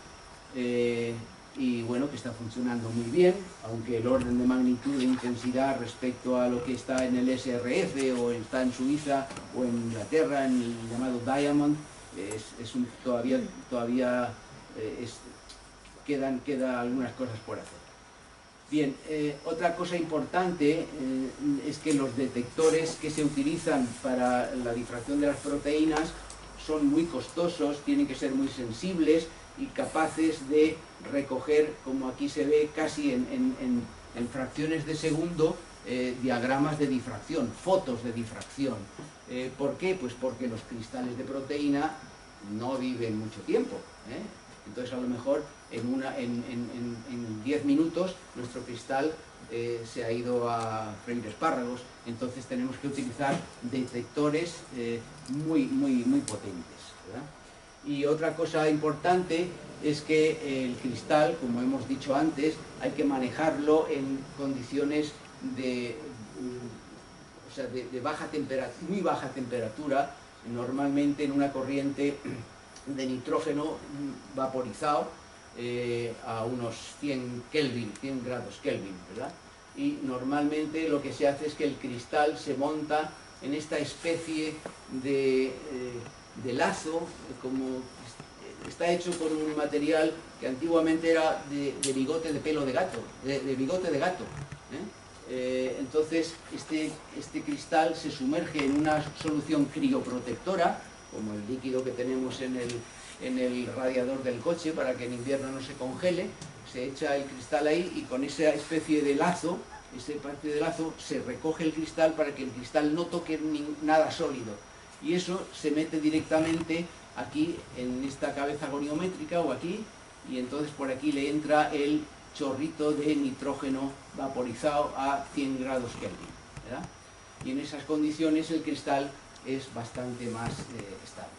y bueno, que está funcionando muy bien, aunque el orden de magnitud de intensidad respecto a lo que está en el SRF o está en Suiza o en Inglaterra, en el llamado Diamond, todavía queda algunas cosas por hacer. Bien, otra cosa importante es que los detectores que se utilizan para la difracción de las proteínas son muy costosos, tienen que ser muy sensibles y capaces de recoger, como aquí se ve casi en fracciones de segundo, diagramas de difracción, fotos de difracción. ¿Por qué? Pues porque los cristales de proteína no viven mucho tiempo, Entonces a lo mejor en 10 minutos nuestro cristal se ha ido a freír espárragos, entonces tenemos que utilizar detectores muy potentes, ¿verdad? Y otra cosa importante es que el cristal, como hemos dicho antes, hay que manejarlo en condiciones de muy baja temperatura, normalmente en una corriente de nitrógeno vaporizado a unos 100 grados Kelvin, ¿verdad? Y normalmente lo que se hace es que el cristal se monta en esta especie de lazo, como está hecho con un material que antiguamente era de bigote de pelo de gato, de bigote de gato, entonces este cristal se sumerge en una solución crioprotectora, como el líquido que tenemos en el radiador del coche para que en invierno no se congele. Se echa el cristal ahí y con esa especie de lazo, se recoge el cristal para que el cristal no toque nada sólido, y eso se mete directamente aquí en esta cabeza goniométrica o aquí, y entonces por aquí le entra el chorrito de nitrógeno vaporizado a 100 grados Kelvin, ¿verdad? Y en esas condiciones el cristal es bastante más estable.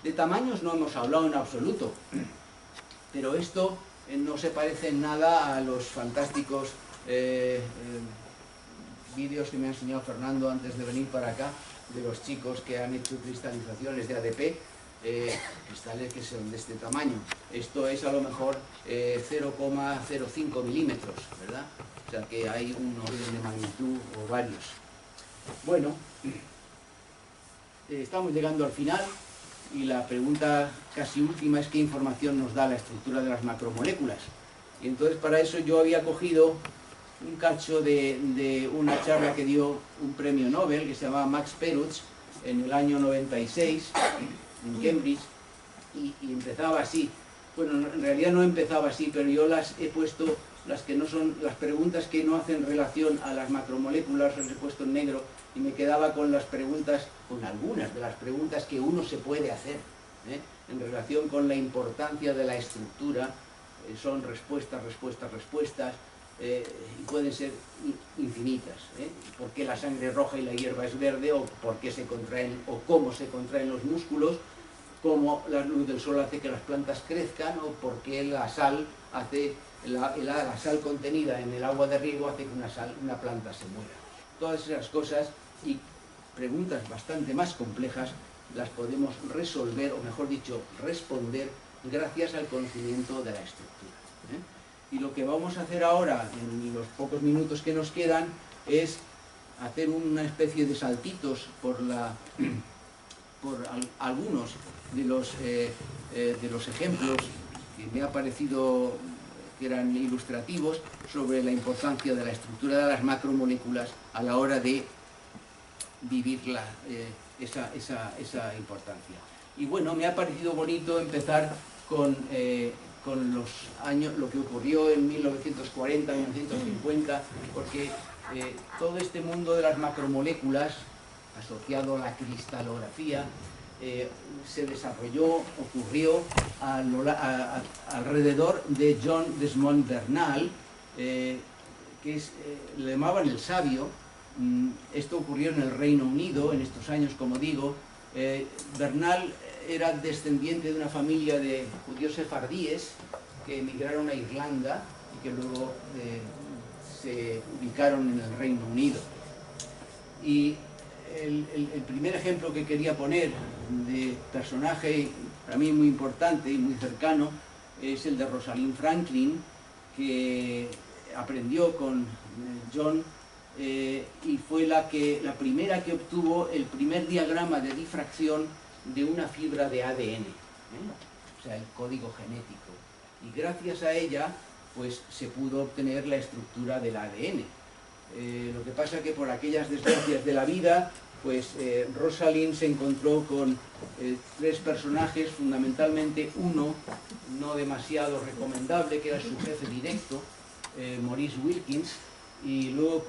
De tamaños no hemos hablado en absoluto, pero esto no se parece en nada a los fantásticos vídeos que me ha enseñado Fernando antes de venir para acá, de los chicos que han hecho cristalizaciones de ADP, cristales que son de este tamaño. Esto es a lo mejor 0,05 milímetros, ¿verdad? O sea que hay un orden de magnitud o varios. Bueno, estamos llegando al final y la pregunta casi última es ¿qué información nos da la estructura de las macromoléculas? Y entonces para eso yo había cogido un cacho de una charla que dio un premio Nobel que se llamaba Max Perutz en el año 96 en Cambridge, y empezaba así. Bueno, en realidad no empezaba así, pero yo las he puesto, las que no son, las preguntas que no hacen relación a las macromoléculas, las he puesto en negro, y me quedaba con las preguntas, con algunas de las preguntas que uno se puede hacer en relación con la importancia de la estructura. Son respuestas, y pueden ser infinitas. ¿Por qué la sangre es roja y la hierba es verde? O por qué se contraen, o cómo se contraen los músculos, cómo la luz del sol hace que las plantas crezcan, o por qué la sal hace, la sal contenida en el agua de riego hace que una planta se muera. Todas esas cosas y preguntas bastante más complejas las podemos resolver, o mejor dicho, responder gracias al conocimiento de la estructura. Y lo que vamos a hacer ahora, en los pocos minutos que nos quedan, es hacer una especie de saltitos por algunos de los ejemplos que me ha parecido que eran ilustrativos sobre la importancia de la estructura de las macromoléculas a la hora de vivir esa importancia. Y bueno, me ha parecido bonito empezar con los años, lo que ocurrió en 1940, 1950, porque todo este mundo de las macromoléculas, asociado a la cristalografía, se desarrolló, ocurrió alrededor de John Desmond Bernal, que le llamaban el sabio. Esto ocurrió en el Reino Unido en estos años, como digo. Bernal era descendiente de una familia de judíos sefardíes que emigraron a Irlanda y que luego se ubicaron en el Reino Unido. Y el primer ejemplo que quería poner de personaje para mí muy importante y muy cercano es el de Rosalind Franklin, que aprendió con John y fue la primera que obtuvo el primer diagrama de difracción de una fibra de ADN, o sea, el código genético. Y gracias a ella, pues se pudo obtener la estructura del ADN. Lo que pasa que por aquellas desgracias de la vida, pues Rosalind se encontró con tres personajes, fundamentalmente uno no demasiado recomendable, que era su jefe directo, Maurice Wilkins, y luego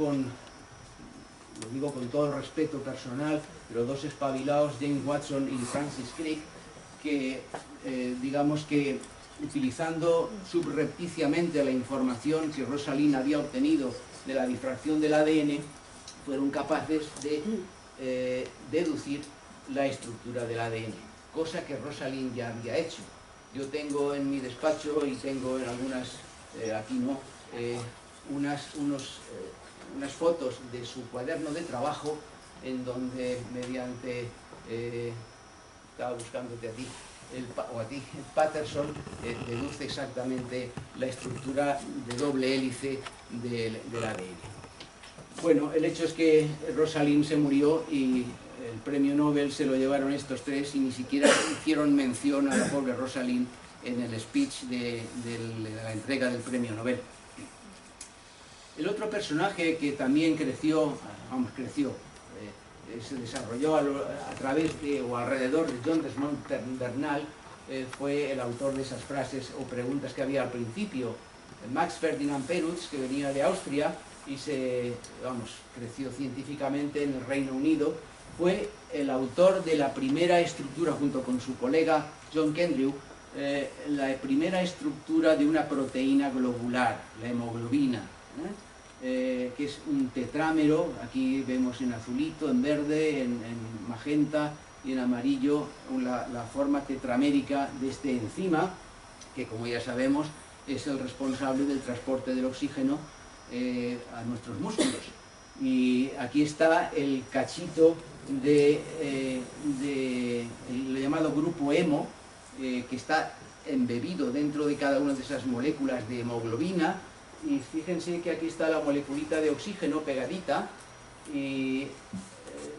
lo digo con todo el respeto personal, pero dos espabilados, James Watson y Francis Crick, que digamos que utilizando subrepticiamente la información que Rosalind había obtenido de la difracción del ADN, fueron capaces de deducir la estructura del ADN, cosa que Rosalind ya había hecho. Yo tengo en mi despacho, y tengo en algunas, aquí no, unas fotos de su cuaderno de trabajo, en donde mediante, estaba buscándote a ti, o a ti, Patterson, deduce exactamente la estructura de doble hélice del ADN. Bueno, el hecho es que Rosalind se murió y el premio Nobel se lo llevaron estos tres, y ni siquiera hicieron mención a la pobre Rosalind en el speech de la entrega del premio Nobel. El otro personaje que también se desarrolló a través de o alrededor de John Desmond Bernal, fue el autor de esas frases o preguntas que había al principio. Max Ferdinand Perutz, que venía de Austria y creció científicamente en el Reino Unido, fue el autor de la primera estructura, junto con su colega John Kendrew, la primera estructura de una proteína globular, la hemoglobina, que es un tetrámero. Aquí vemos en azulito, en verde, en magenta y en amarillo la forma tetramérica de este enzima, que, como ya sabemos, es el responsable del transporte del oxígeno a nuestros músculos. Y aquí está el cachito de lo llamado grupo hemo, que está embebido dentro de cada una de esas moléculas de hemoglobina. Y fíjense que aquí está la moleculita de oxígeno pegadita, y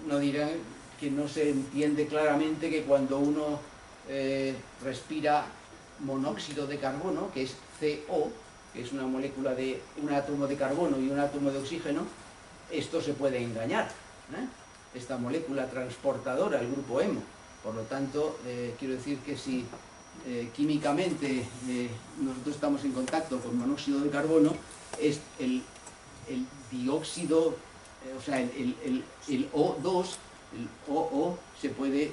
no dirán que no se entiende claramente que cuando uno respira monóxido de carbono, que es CO, que es una molécula de un átomo de carbono y un átomo de oxígeno, esto se puede engañar, esta molécula transportadora, el grupo hemo. Por lo tanto, quiero decir que si químicamente nosotros estamos en contacto con monóxido de carbono, es el dióxido, o sea, el O2, el OO, se puede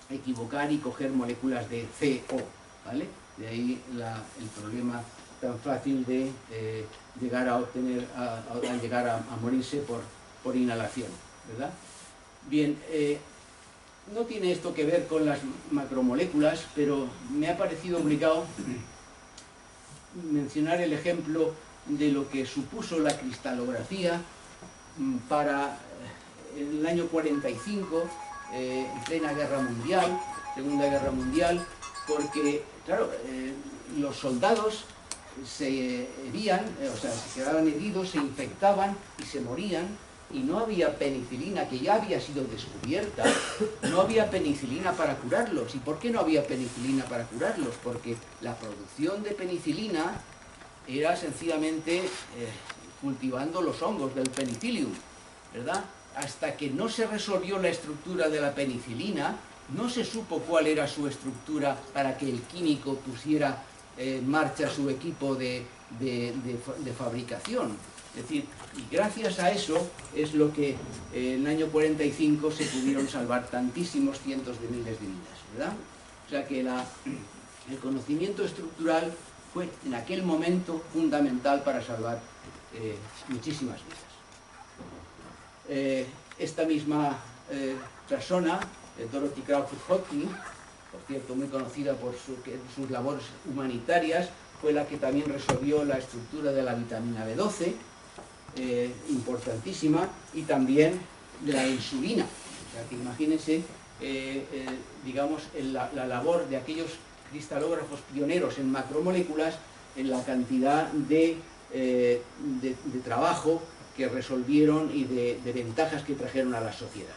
equivocar y coger moléculas de CO, ¿vale? De ahí el problema tan fácil de llegar a obtener, llegar a morirse por inhalación, ¿verdad? Bien, no tiene esto que ver con las macromoléculas, pero me ha parecido obligado mencionar el ejemplo de lo que supuso la cristalografía para el año 45, en plena guerra mundial, Segunda Guerra Mundial, porque, claro, los soldados se herían, se quedaban heridos, se infectaban y se morían, y no había penicilina, que ya había sido descubierta, no había penicilina para curarlos. ¿Y por qué no había penicilina para curarlos? Porque la producción de penicilina era sencillamente cultivando los hongos del penicillium, ¿verdad? Hasta que no se resolvió la estructura de la penicilina, no se supo cuál era su estructura para que el químico pusiera en marcha su equipo de fabricación. Es decir, y gracias a eso es lo que en el año 45 se pudieron salvar tantísimos cientos de miles de vidas, ¿verdad? O sea que el conocimiento estructural fue en aquel momento fundamental para salvar muchísimas vidas. Esta misma persona, Dorothy Crowfoot Hodgkin, por cierto muy conocida por sus labores humanitarias, fue la que también resolvió la estructura de la vitamina B12, importantísima, y también de la insulina. O sea que imagínense, digamos, la labor de aquellos cristalógrafos pioneros en macromoléculas, en la cantidad de trabajo que resolvieron y de ventajas que trajeron a la sociedad.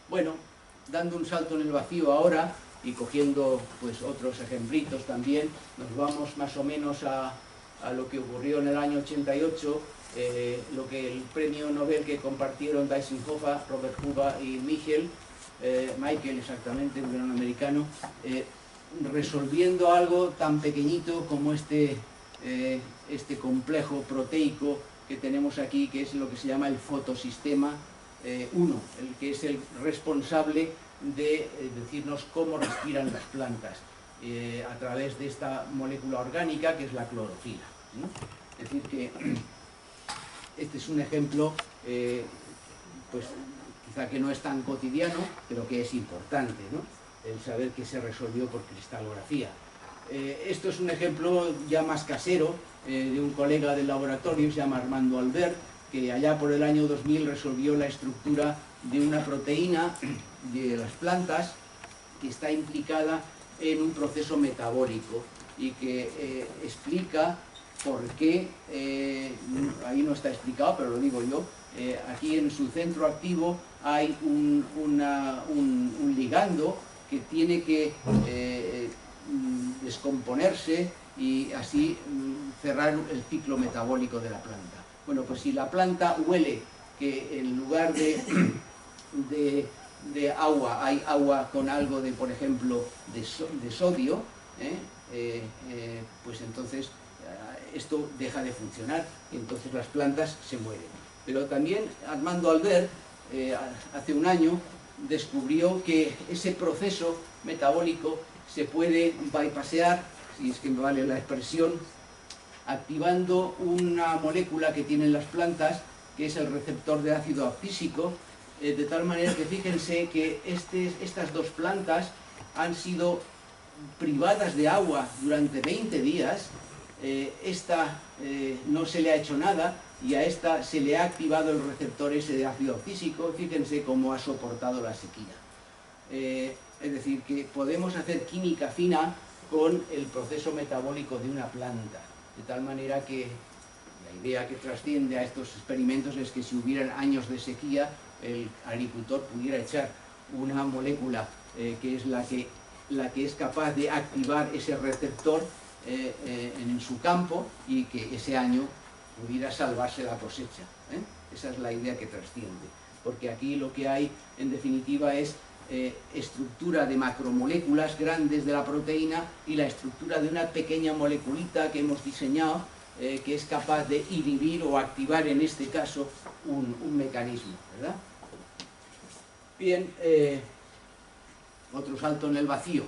Bueno, dando un salto en el vacío ahora y cogiendo pues otros ejemplitos también, nos vamos más o menos a lo que ocurrió en el año 88, lo que el premio Nobel que compartieron Dyson-Hoffa, Robert Huba y Michael exactamente, un gran americano, resolviendo algo tan pequeñito como este complejo proteico que tenemos aquí, que es lo que se llama el fotosistema 1, el que es el responsable de decirnos cómo respiran las plantas. a través de esta molécula orgánica que es la clorofila, ¿no? Es decir que este es un ejemplo, pues quizá que no es tan cotidiano, pero que es importante, ¿no? El saber que se resolvió por cristalografía. Esto es un ejemplo ya más casero de un colega del laboratorio, se llama Armando Albert, que allá por el año 2000 resolvió la estructura de una proteína de las plantas que está implicada en un proceso metabólico y que explica por qué, ahí no está explicado, pero lo digo yo, aquí en su centro activo hay un ligando que tiene que descomponerse y así cerrar el ciclo metabólico de la planta. Bueno, pues si la planta huele que en lugar de agua hay agua con algo de, por ejemplo, de sodio, pues entonces esto deja de funcionar y entonces las plantas se mueren. Pero también Armando Albert, hace un año, descubrió que ese proceso metabólico se puede bypassear, si es que me vale la expresión, activando una molécula que tienen las plantas, que es el receptor de ácido abscísico, de tal manera que fíjense que estas dos plantas han sido privadas de agua durante 20 días, esta no se le ha hecho nada y a esta se le ha activado el receptor ese de ácido abscísico, fíjense cómo ha soportado la sequía. Es decir, que podemos hacer química fina con el proceso metabólico de una planta, de tal manera que la idea que trasciende a estos experimentos es que si hubieran años de sequía, el agricultor pudiera echar una molécula que es la que es capaz de activar ese receptor en su campo y que ese año pudiera salvarse la cosecha. Esa es la idea que trasciende, porque aquí lo que hay en definitiva es estructura de macromoléculas grandes de la proteína y la estructura de una pequeña moleculita que hemos diseñado que es capaz de inhibir o activar en este caso un mecanismo, ¿verdad? Bien, otro salto en el vacío.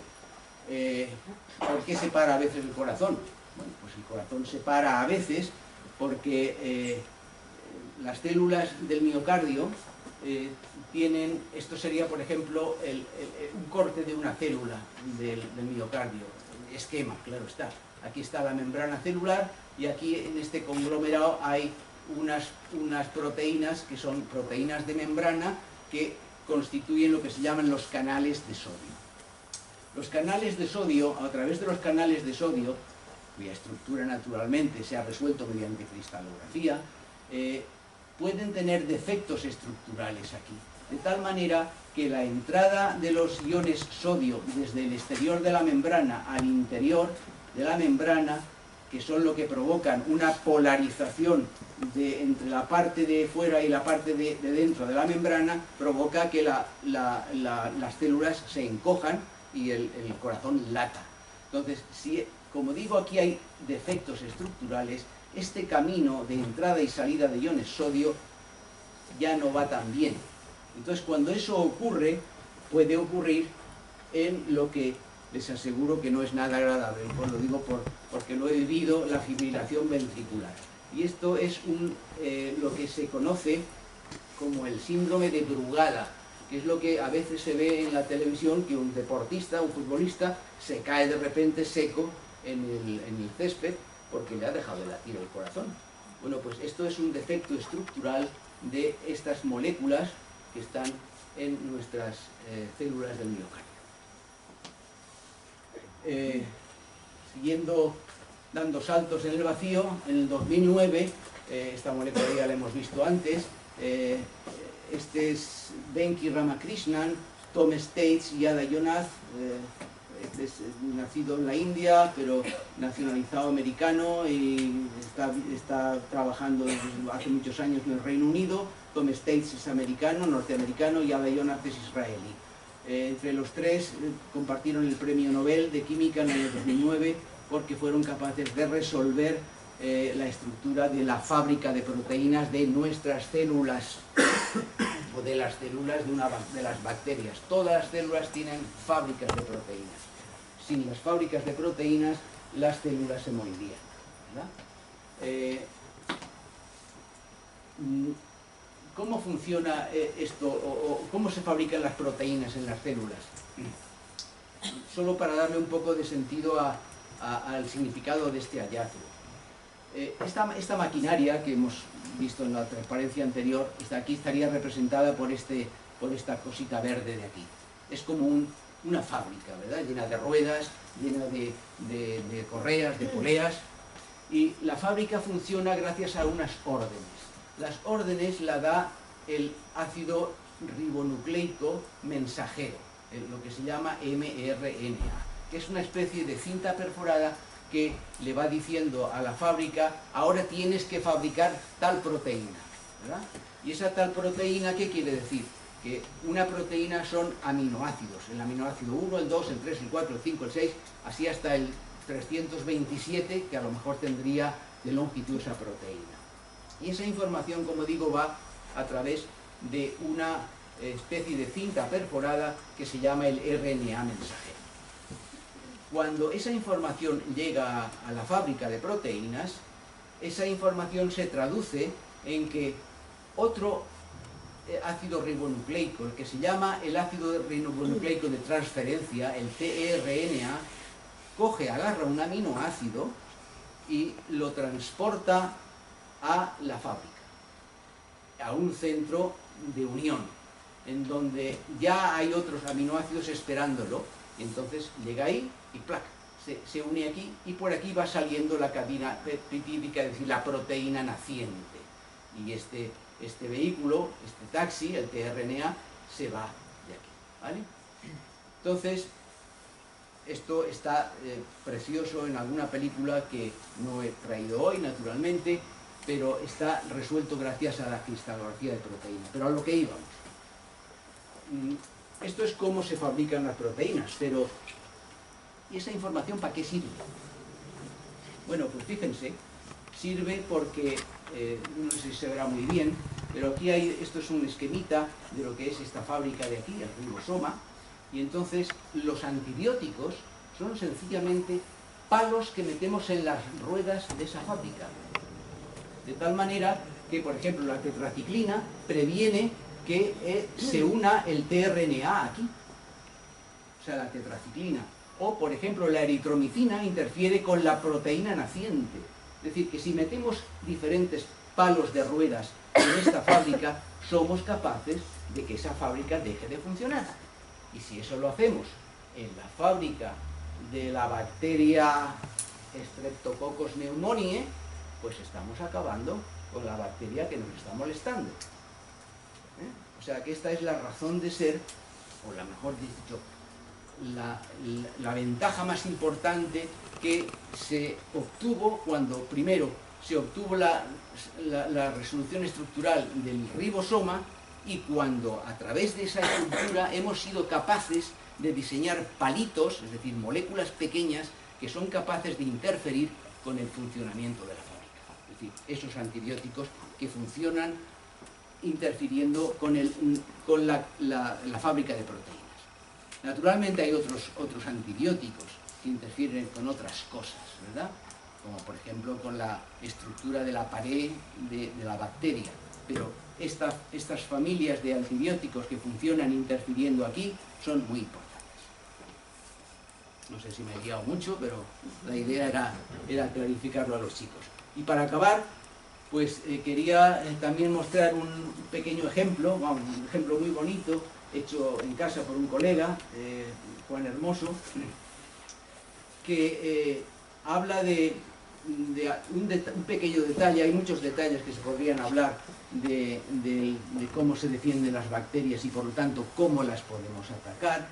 ¿Por qué se para a veces el corazón? Bueno, pues el corazón se para a veces porque las células del miocardio tienen, esto sería por ejemplo un corte de una célula del miocardio, esquema, claro está. Aquí está la membrana celular y aquí en este conglomerado hay unas proteínas que son proteínas de membrana que constituyen lo que se llaman los canales de sodio. Los canales de sodio, a través de los canales de sodio, cuya estructura naturalmente se ha resuelto mediante cristalografía, pueden tener defectos estructurales aquí, de tal manera que la entrada de los iones sodio desde el exterior de la membrana al interior de la membrana, que son lo que provocan una polarización entre la parte de fuera y la parte de dentro de la membrana, provoca que las células se encojan y el corazón lata. Entonces, como digo, aquí hay defectos estructurales, este camino de entrada y salida de iones sodio ya no va tan bien. Entonces, cuando eso ocurre, puede ocurrir en lo que les aseguro que no es nada agradable, pues lo digo porque lo he vivido, la fibrilación ventricular. Y esto es lo que se conoce como el síndrome de Brugada, que es lo que a veces se ve en la televisión, que un deportista, un futbolista, se cae de repente seco en el césped porque le ha dejado de latir el corazón. Bueno, pues esto es un defecto estructural de estas moléculas que están en nuestras células del miocardio. Siguiendo dando saltos en el vacío, en el 2009, esta molécula ya la hemos visto antes, este es Venki Ramakrishnan, Tom States y Ada Yonath, este es nacido en la India, pero nacionalizado americano y está trabajando desde hace muchos años en el Reino Unido. Tom States es americano, norteamericano, y Ada Yonath es israelí. Entre los tres compartieron el Premio Nobel de Química en el año 2009 porque fueron capaces de resolver la estructura de la fábrica de proteínas de nuestras células o de las células de las bacterias. Todas las células tienen fábricas de proteínas. sin las fábricas de proteínas las células se morirían, ¿verdad? ¿Cómo funciona esto o cómo se fabrican las proteínas en las células? Solo para darle un poco de sentido al significado de este hallazgo. Esta maquinaria que hemos visto en la transparencia anterior, aquí estaría representada por esta cosita verde de aquí. Es como una fábrica, ¿verdad? Llena de ruedas, llena de correas, de poleas, y la fábrica funciona gracias a unas órdenes. Las órdenes la da el ácido ribonucleico mensajero, lo que se llama mRNA, que es una especie de cinta perforada que le va diciendo a la fábrica: ahora tienes que fabricar tal proteína, ¿verdad? Y esa tal proteína, ¿qué quiere decir? Que una proteína son aminoácidos, el aminoácido 1, el 2, el 3, el 4, el 5, el 6, así hasta el 327, que a lo mejor tendría de longitud esa proteína. Y esa información, como digo, va a través de una especie de cinta perforada que se llama el RNA mensajero. Cuando esa información llega a la fábrica de proteínas, esa información se traduce en que otro ácido ribonucleico, el que se llama el ácido ribonucleico de transferencia, el tRNA, agarra un aminoácido y lo transporta a la fábrica, a un centro de unión, en donde ya hay otros aminoácidos esperándolo, y entonces llega ahí y ¡plac! Se une aquí, y por aquí va saliendo la cadena peptídica, es decir, la proteína naciente. Y este vehículo, este taxi, el tRNA, se va de aquí, ¿vale? Entonces, esto está precioso en alguna película que no he traído hoy, naturalmente, pero está resuelto gracias a la cristalografía de proteínas. Pero a lo que íbamos. Esto es cómo se fabrican las proteínas, pero ¿y esa información para qué sirve? Bueno, pues fíjense, sirve porque, no sé si se verá muy bien, pero aquí esto es un esquemita de lo que es esta fábrica de aquí, el ribosoma, y entonces los antibióticos son sencillamente palos que metemos en las ruedas de esa fábrica. De tal manera que, por ejemplo, la tetraciclina previene que se una el tRNA aquí, o sea, la tetraciclina. O, por ejemplo, la eritromicina interfiere con la proteína naciente. Es decir, que si metemos diferentes palos de ruedas en esta fábrica, somos capaces de que esa fábrica deje de funcionar. Y si eso lo hacemos en la fábrica de la bacteria Streptococcus pneumoniae, pues estamos acabando con la bacteria que nos está molestando. O sea que esta es la razón de ser, o la mejor dicho, la ventaja más importante que se obtuvo cuando primero se obtuvo la resolución estructural del ribosoma, y cuando a través de esa estructura hemos sido capaces de diseñar palitos, es decir, moléculas pequeñas que son capaces de interferir con el funcionamiento de la fábrica. Es decir, esos antibióticos que funcionan interfiriendo con la fábrica de proteínas. Naturalmente hay otros antibióticos que interfieren con otras cosas, ¿verdad? Como por ejemplo con la estructura de la pared de la bacteria. Pero estas familias de antibióticos que funcionan interfiriendo aquí son muy importantes. No sé si me he guiado mucho, pero la idea era clarificarlo a los chicos. Y para acabar, pues quería también mostrar un pequeño ejemplo, un ejemplo muy bonito, hecho en casa por un colega, Juan Hermoso, que habla de un pequeño detalle. Hay muchos detalles que se podrían hablar de cómo se defienden las bacterias y por lo tanto cómo las podemos atacar,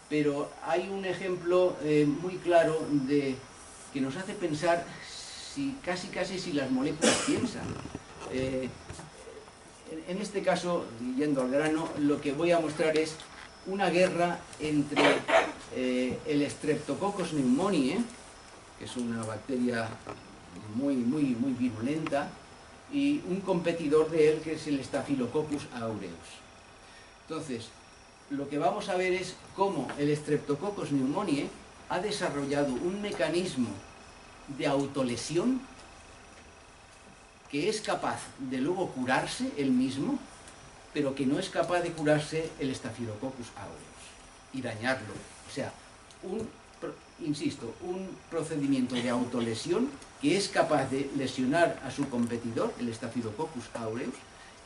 pero hay un ejemplo muy claro que nos hace pensar casi si las moléculas piensan. En este caso, yendo al grano, lo que voy a mostrar es una guerra entre el Streptococcus pneumoniae, que es una bacteria muy virulenta, y un competidor de él, que es el Staphylococcus aureus. Entonces, lo que vamos a ver es cómo el Streptococcus pneumoniae ha desarrollado un mecanismo de autolesión que es capaz de luego curarse él mismo, pero que no es capaz de curarse el Staphylococcus aureus y dañarlo. O sea, insisto, un procedimiento de autolesión que es capaz de lesionar a su competidor, el Staphylococcus aureus,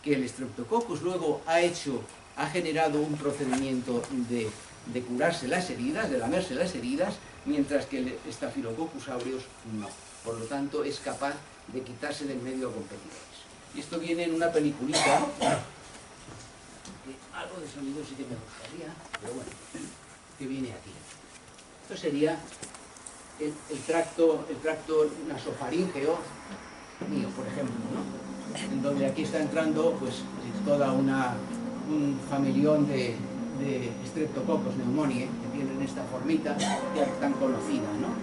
que el Streptococcus luego ha generado un procedimiento de curarse las heridas, de lamerse las heridas, mientras que el Staphylococcus aureus no. Por lo tanto, es capaz de quitarse del medio a competidores. Y esto viene en una peliculita, algo de sonido sí que me gustaría, pero bueno, que viene aquí. Esto sería el tracto nasofaríngeo mío, por ejemplo, ¿no? En donde aquí está entrando pues toda un familión de Streptococcus pneumoniae que tienen esta formita ya tan conocida, ¿no?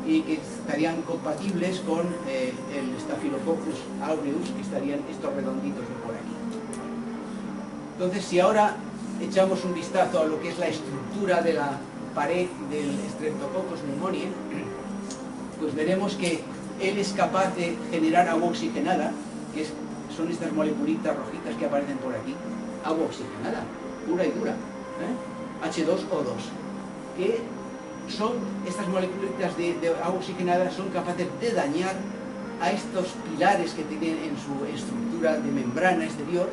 Y que estarían compatibles con el Staphylococcus aureus, que estarían estos redonditos de por aquí. Entonces, si ahora echamos un vistazo a lo que es la estructura de la pared del Streptococcus pneumoniae, pues veremos que él es capaz de generar agua oxigenada, que son estas moleculitas rojitas que aparecen por aquí, agua oxigenada, pura y dura, H2O2, que son estas moleculitas de agua oxigenada, son capaces de dañar a estos pilares que tienen en su estructura de membrana exterior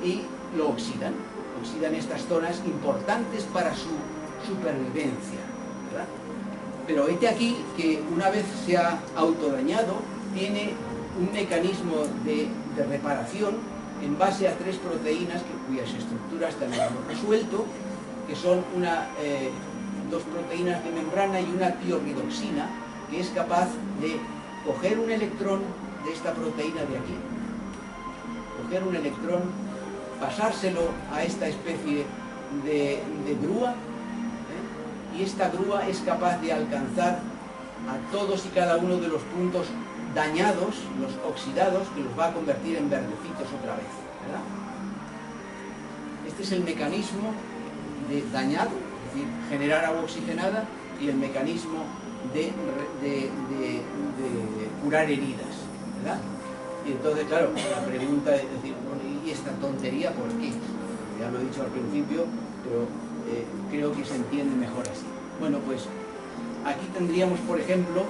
y lo oxidan estas zonas importantes para su supervivencia, ¿verdad? Pero este aquí, que una vez se ha autodañado, tiene un mecanismo de reparación en base a 3 proteínas cuyas estructuras también hemos resuelto, que son 2 proteínas de membrana y una tiorridoxina, que es capaz de coger un electrón de esta proteína de aquí, coger un electrón, pasárselo a esta especie de grúa, y esta grúa es capaz de alcanzar a todos y cada uno de los puntos dañados, los oxidados, que los va a convertir en verdecitos otra vez, ¿verdad? Este es el mecanismo de dañado, es decir, generar agua oxigenada, y el mecanismo de curar heridas, ¿verdad? Y entonces, claro, la pregunta es decir, bueno, ¿y esta tontería por qué? Ya lo he dicho al principio, pero creo que se entiende mejor así. Bueno, pues aquí tendríamos, por ejemplo,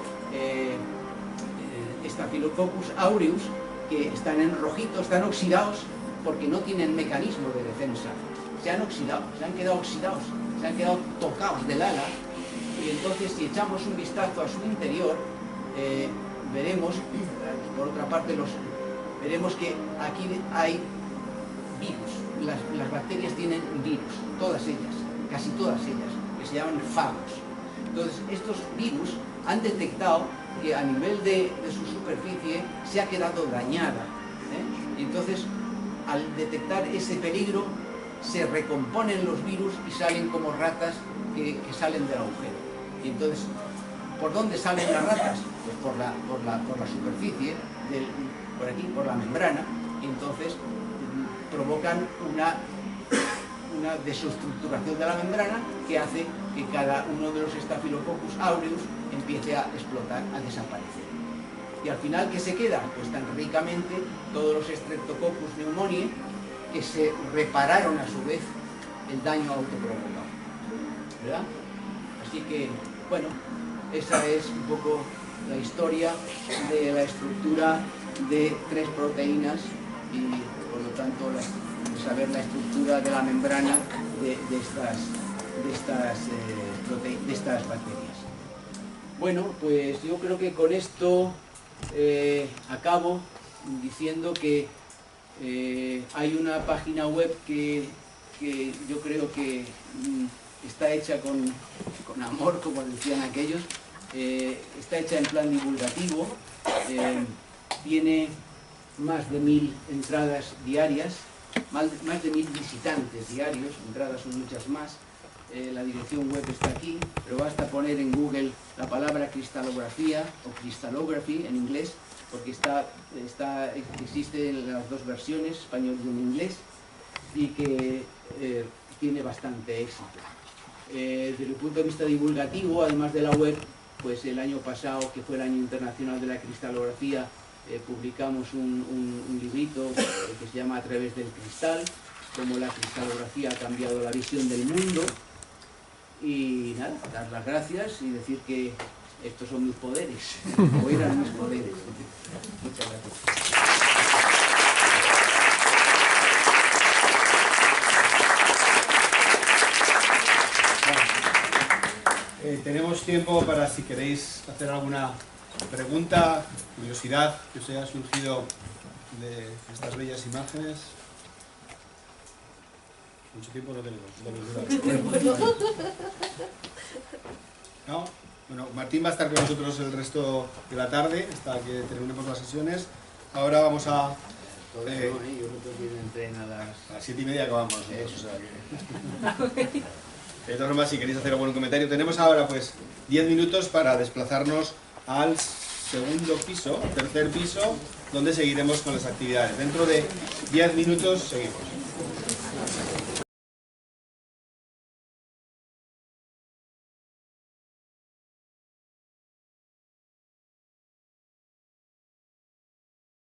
Staphylococcus aureus, que están en rojito, están oxidados porque no tienen mecanismo de defensa. Se han oxidado, se han quedado oxidados, se han quedado tocados del ala, y entonces si echamos un vistazo a su interior, veremos, por otra parte, veremos que aquí hay virus. Las bacterias tienen virus, todas ellas, casi todas ellas, que se llaman fagos. Entonces, estos virus han detectado que a nivel de su superficie se ha quedado dañada, y entonces, al detectar ese peligro, se recomponen los virus y salen como ratas que salen del agujero. Y entonces, ¿por dónde salen las ratas? Pues por la superficie, por aquí, por la membrana, y entonces provocan una desestructuración de la membrana que hace que cada uno de los Staphylococcus aureus empiece a explotar, a desaparecer. Y al final, ¿qué se queda? Pues tan ricamente todos los Streptococcus pneumoniae, que se repararon a su vez el daño autoprovocado, ¿verdad? Así que, bueno, esa es un poco la historia de la estructura de 3 proteínas y, por lo tanto, saber la estructura de la membrana de estas bacterias. Bueno, pues yo creo que con esto acabo diciendo que hay una página web que yo creo que está hecha con amor, como decían aquellos, está hecha en plan divulgativo, tiene más de 1000 entradas diarias, más de 1000 visitantes diarios, entradas son muchas más. La dirección web está aquí, pero basta poner en Google la palabra cristalografía o crystallography en inglés, porque existe en las 2 versiones, español y en inglés, y que tiene bastante éxito. Desde el punto de vista divulgativo, además de la web, pues el año pasado, que fue el Año Internacional de la Cristalografía, publicamos un librito que se llama A través del cristal, cómo la cristalografía ha cambiado la visión del mundo. Y nada, dar las gracias y decir que estos son mis poderes, o eran mis poderes. Muchas gracias. Tenemos tiempo para, si queréis hacer alguna pregunta, curiosidad que os haya surgido de estas bellas imágenes. Mucho tiempo no tenemos. ¿No? Bueno, Martín va a estar con nosotros el resto de la tarde, hasta que terminemos las sesiones. Ahora vamos a... Yo creo que entren a las 7:30 acabamos. O sea que... De todas formas, si queréis hacer algún comentario, tenemos ahora pues 10 minutos para desplazarnos al segundo piso, tercer piso, donde seguiremos con las actividades. Dentro de 10 minutos seguimos.